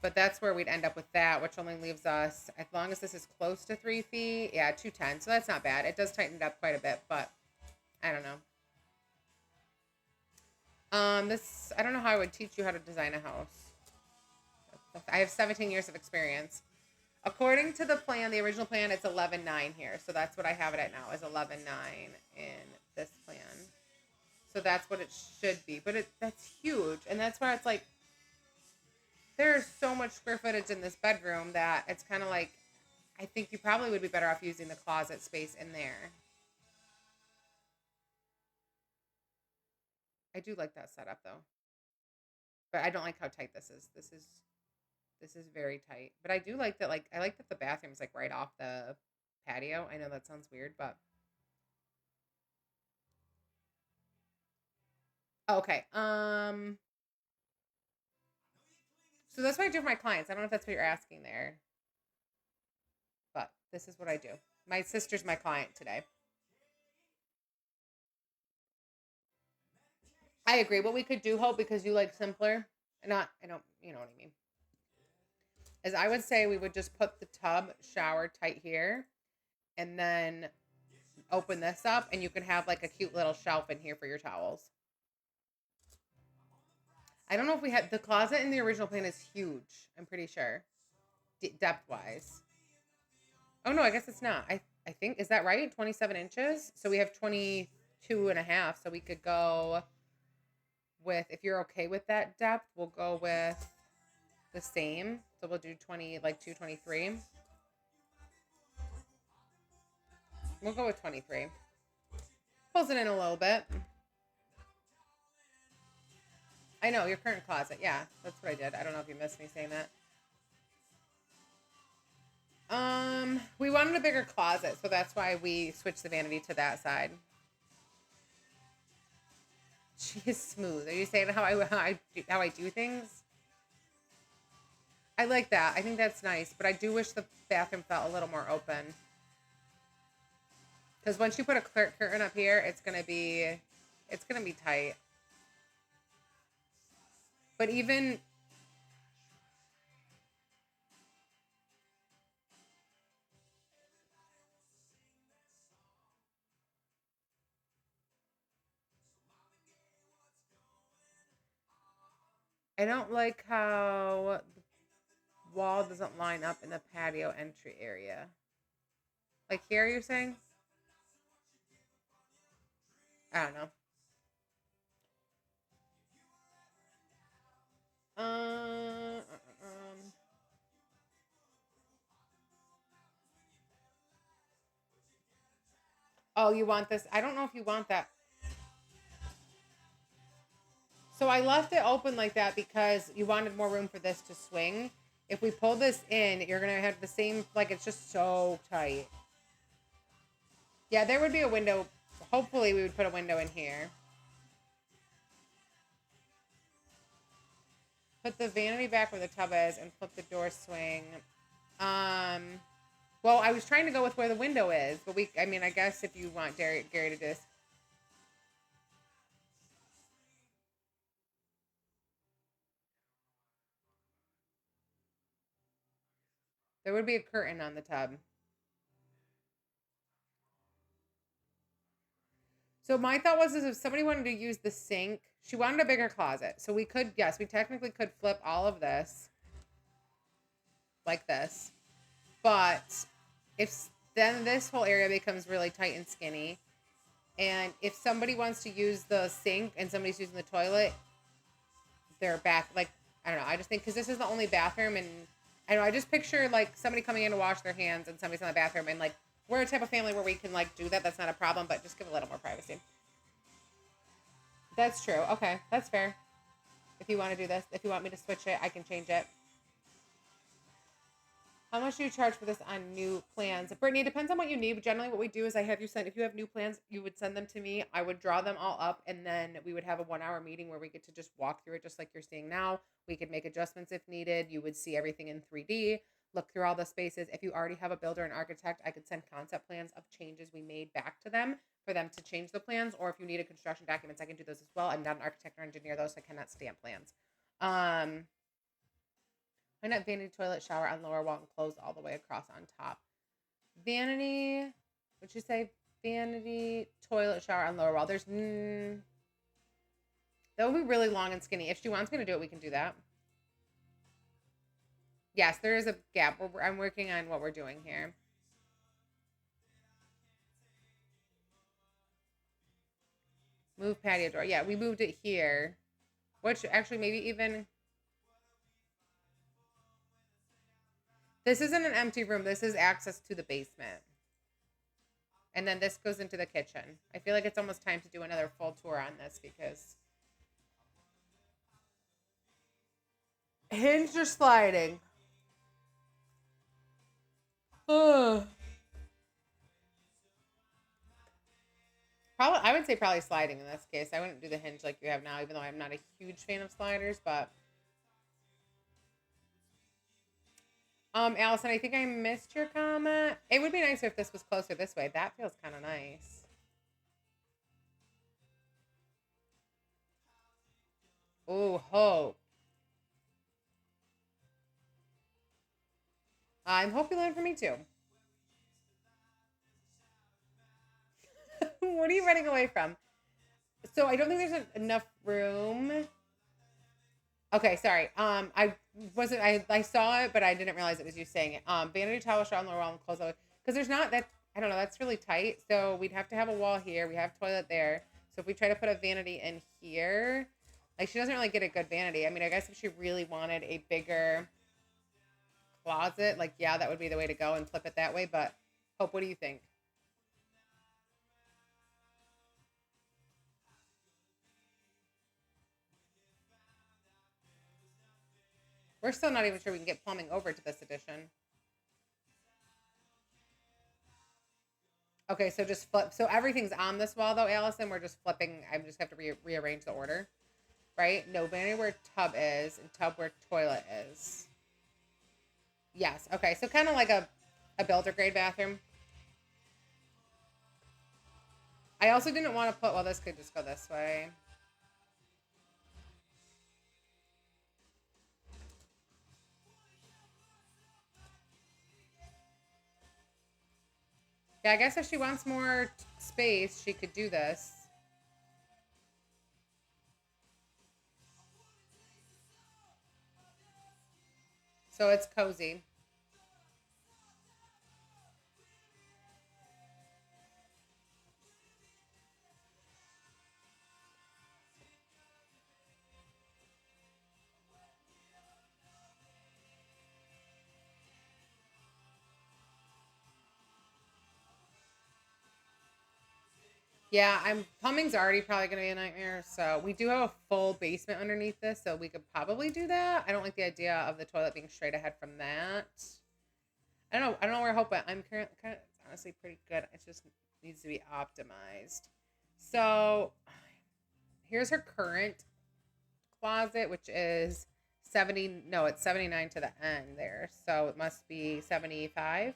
But that's where we'd end up with that, which only leaves us, as long as this is close to 3 feet, yeah, 210. So that's not bad. It does tighten it up quite a bit, but I don't know. I don't know how I would teach you how to design a house. I have 17 years of experience. According to the plan, the original plan, it's 11.9 here. So that's what I have it at now, is 11.9 in this plan. So So that's what it should be. But that's huge. And that's why it's like, there's so much square footage in this bedroom that it's kind of like, I think you probably would be better off using the closet space in there. I do like that setup though. But I don't like how tight this is. This is very tight. But I do like that, like, I like that the bathroom's like right off the patio. I know that sounds weird, but okay. So that's what I do for my clients. I don't know if that's what you're asking there, but this is what I do. My sister's my client today. I agree. What we could do, Hope, because you like simpler, and not, I don't, you know what I mean, is I would say we would just put the tub shower tight here and then open this up, and you can have like a cute little shelf in here for your towels. I don't know if we had the closet in the original plan is huge. I'm pretty sure, depth wise. Oh no, I guess it's not. I think, is that right? 27 inches. So we have 22 and a half. So we could go with, if you're okay with that depth, we'll go with the same. So we'll do 20, like 223. We'll go with 23. Pulls it in a little bit. I know, your current closet. Yeah, that's what I did. I don't know if you missed me saying that. We wanted a bigger closet, so that's why we switched the vanity to that side. She is smooth. Are you saying how I do things? I like that. I think that's nice, but I do wish the bathroom felt a little more open. Because once you put a curtain up here, it's gonna be tight. But even I don't like how the wall doesn't line up in the patio entry area. Like here, you're saying? I don't know. Um. Oh, you want this? I don't know if you want that. So I left it open like that because you wanted more room for this to swing. If we pull this in, you're going to have the same, like, it's just so tight. Yeah, there would be a window. Hopefully we would put a window in here. Put the vanity back where the tub is and flip the door swing. Well, I was trying to go with where the window is, but I mean, I guess if you want Gary to do this. There would be a curtain on the tub. So my thought was is if somebody wanted to use the sink, she wanted a bigger closet. So we could, yes, we technically could flip all of this like this. But if then this whole area becomes really tight and skinny. And if somebody wants to use the sink and somebody's using the toilet, they're back. Like, I don't know. I just think because this is the only bathroom, and I know I just picture like somebody coming in to wash their hands and somebody's in the bathroom, and like we're a type of family where we can like do that. That's not a problem, but just give a little more privacy. That's true. Okay, that's fair. If you want to do this, if you want me to switch it, I can change it. How much do you charge for this on new plans? Brittany, it depends on what you need. But generally, what we do is I have you send, if you have new plans, you would send them to me. I would draw them all up, and then we would have a 1 hour meeting where we get to just walk through it just like you're seeing now. We could make adjustments if needed. You would see everything in 3D, look through all the spaces. If you already have a builder and architect, I could send concept plans of changes we made back to them for them to change the plans. Or if you need a construction documents, I can do those as well. I'm not an architect or engineer, though, so I cannot stamp plans. Why not vanity toilet shower on lower wall and close all the way across on top? Vanity, what'd you say? Vanity toilet shower on lower wall. That would be really long and skinny. If she wants me to do it, we can do that. Yes, there is a gap. I'm working on what we're doing here. Move patio door. Yeah, we moved it here. Which actually maybe even... This isn't an empty room. This is access to the basement. And then this goes into the kitchen. I feel like it's almost time to do another full tour on this because... Hinged or sliding? Ugh. Probably, I would say probably sliding in this case. I wouldn't do the hinge like you have now, even though I'm not a huge fan of sliders, but... Allison, I think I missed your comment. It would be nicer if this was closer this way. That feels kind of nice. Ooh, hope. I'm hope you learn from me too. What are you running away from? So I don't think there's enough room. Okay, sorry. I wasn't. I saw it, but I didn't realize it was you saying it. Vanity towel, shawl on the wall, and clothes. Because there's not that. I don't know. That's really tight. So we'd have to have a wall here. We have toilet there. So if we try to put a vanity in here, like she doesn't really get a good vanity. I mean, I guess if she really wanted a bigger closet, like yeah, that would be the way to go and flip it that way. But Hope, what do you think? We're still not even sure we can get plumbing over to this addition. Okay, so just flip. So everything's on this wall though, Allison. We're just flipping. I just have to rearrange the order, right? No, vanity where tub is and tub where toilet is. Yes. Okay, so kind of like a builder grade bathroom. I also didn't want to put. Well, this could just go this way. Yeah, I guess if she wants more space, she could do this. So it's cozy. Yeah, plumbing's already probably gonna be a nightmare. So we do have a full basement underneath this, so we could probably do that. I don't like the idea of the toilet being straight ahead from that. I don't know. I don't know where Hope went. I'm currently kind of it's honestly pretty good. It just needs to be optimized. So here's her current closet, which is 70. No, it's 79 to the end there. So it must be 75,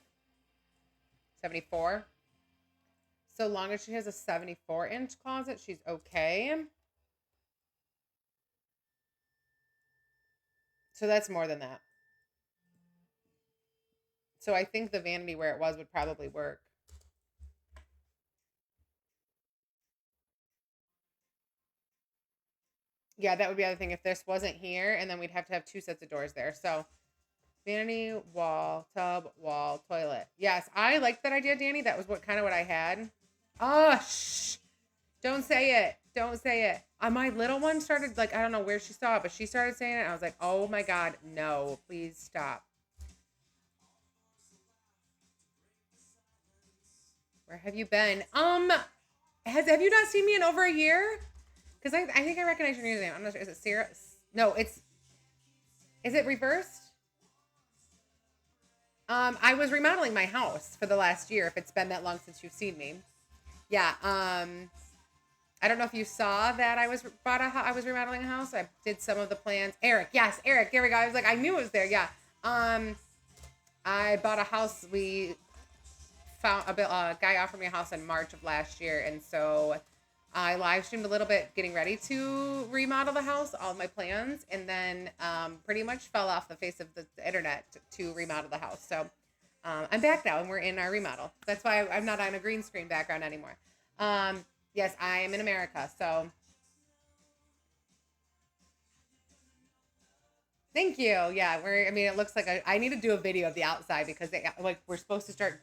74. So long as she has a 74-inch closet, she's okay. So that's more than that. So I think the vanity where it was would probably work. Yeah, that would be the other thing. If this wasn't here, and then we'd have to have two sets of doors there. So vanity, wall, tub, wall, toilet. Yes, I like that idea, Danny. That was what I had. Oh, shh. Don't say it. Don't say it. My little one started, like, I don't know where she saw it, but she started saying it. I was like, oh my God, no, please stop. Where have you been? Have you not seen me in over a year? Because I think I recognize your name. I'm not sure. Is it Sarah? No, is it reversed? I was remodeling my house for the last year. If it's been that long since you've seen me, yeah. I don't know if you saw that I was remodeling a house. I did some of the plans. Eric, yes, Eric. There we go. I was like, I knew it was there. Yeah. I bought a house. We found a guy offered me a house in March of last year, and so I live streamed a little bit getting ready to remodel the house, all my plans, and then pretty much fell off the face of the internet to remodel the house. So I'm back now, and we're in our remodel. That's why I'm not on a green screen background anymore. Yes, I am in America, so thank you. Yeah, it looks like I need to do a video of the outside because we're supposed to start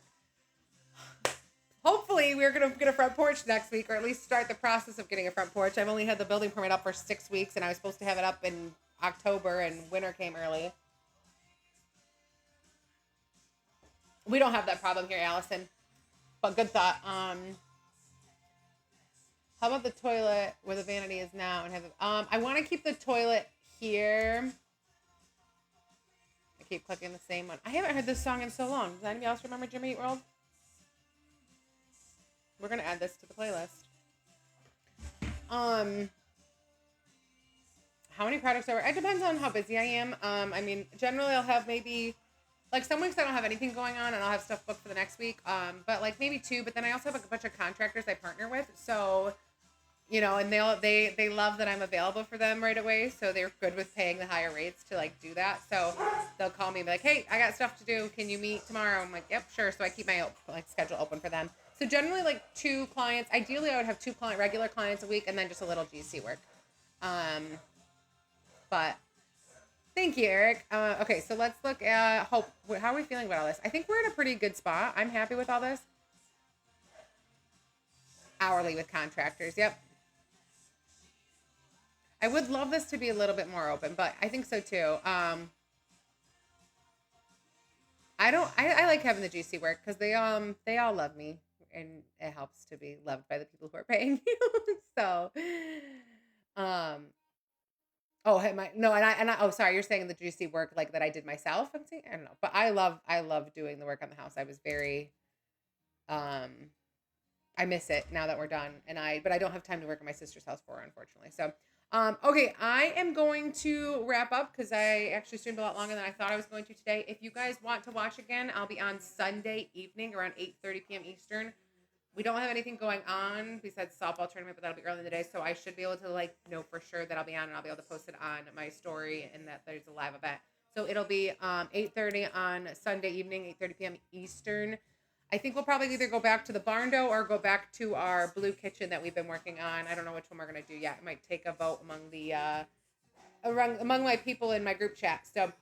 hopefully we're gonna get a front porch next week, or at least start the process of getting a front porch. I've only had the building permit up for 6 weeks, and I was supposed to have it up in October, and winter came early. We don't have that problem here, Allison. But good thought. How about the toilet where the vanity is now and have I want to keep the toilet here. I keep clicking the same one. I haven't heard this song in so long. Does anybody else remember Jimmy Eat World? We're gonna add this to the playlist. How many products are? It depends on how busy I am. I mean, generally I'll have maybe like some weeks I don't have anything going on and I'll have stuff booked for the next week. But like maybe 2. But then I also have a bunch of contractors I partner with, so and they love that I'm available for them right away. So they're good with paying the higher rates to like do that. So they'll call me and be like, hey, I got stuff to do. Can you meet tomorrow? I'm like, yep, sure. So I keep my schedule open for them. So generally like 2 clients. Ideally I would have 2 regular clients a week and then just a little GC work. But thank you, Eric. Okay, so let's look at Hope. How are we feeling about all this? I think we're in a pretty good spot. I'm happy with all this. Hourly with contractors. Yep. I would love this to be a little bit more open, but I think so too. I like having the GC work because they all love me, and it helps to be loved by the people who are paying you. So, oh, hey, oh, sorry, you're saying the GC work like that I did myself. I'm saying I don't know, but I love doing the work on the house. I was very, I miss it now that we're done, but I don't have time to work at my sister's house for her, unfortunately. So. Okay, I am going to wrap up because I actually streamed a lot longer than I thought I was going to today. If you guys want to watch again, I'll be on Sunday evening around 8:30 p.m. Eastern. We don't have anything going on besides softball tournament, but that'll be early in the day, so I should be able to know for sure that I'll be on, and I'll be able to post it on my story and that there's a live event. So it'll be 8:30 on Sunday evening, 8:30 p.m. Eastern. I think we'll probably either go back to the barn dough or go back to our blue kitchen that we've been working on. I don't know which one we're gonna do yet. I might take a vote among my people in my group chat. So,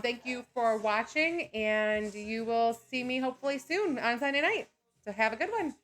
thank you for watching, and you will see me hopefully soon on Sunday night. So have a good one.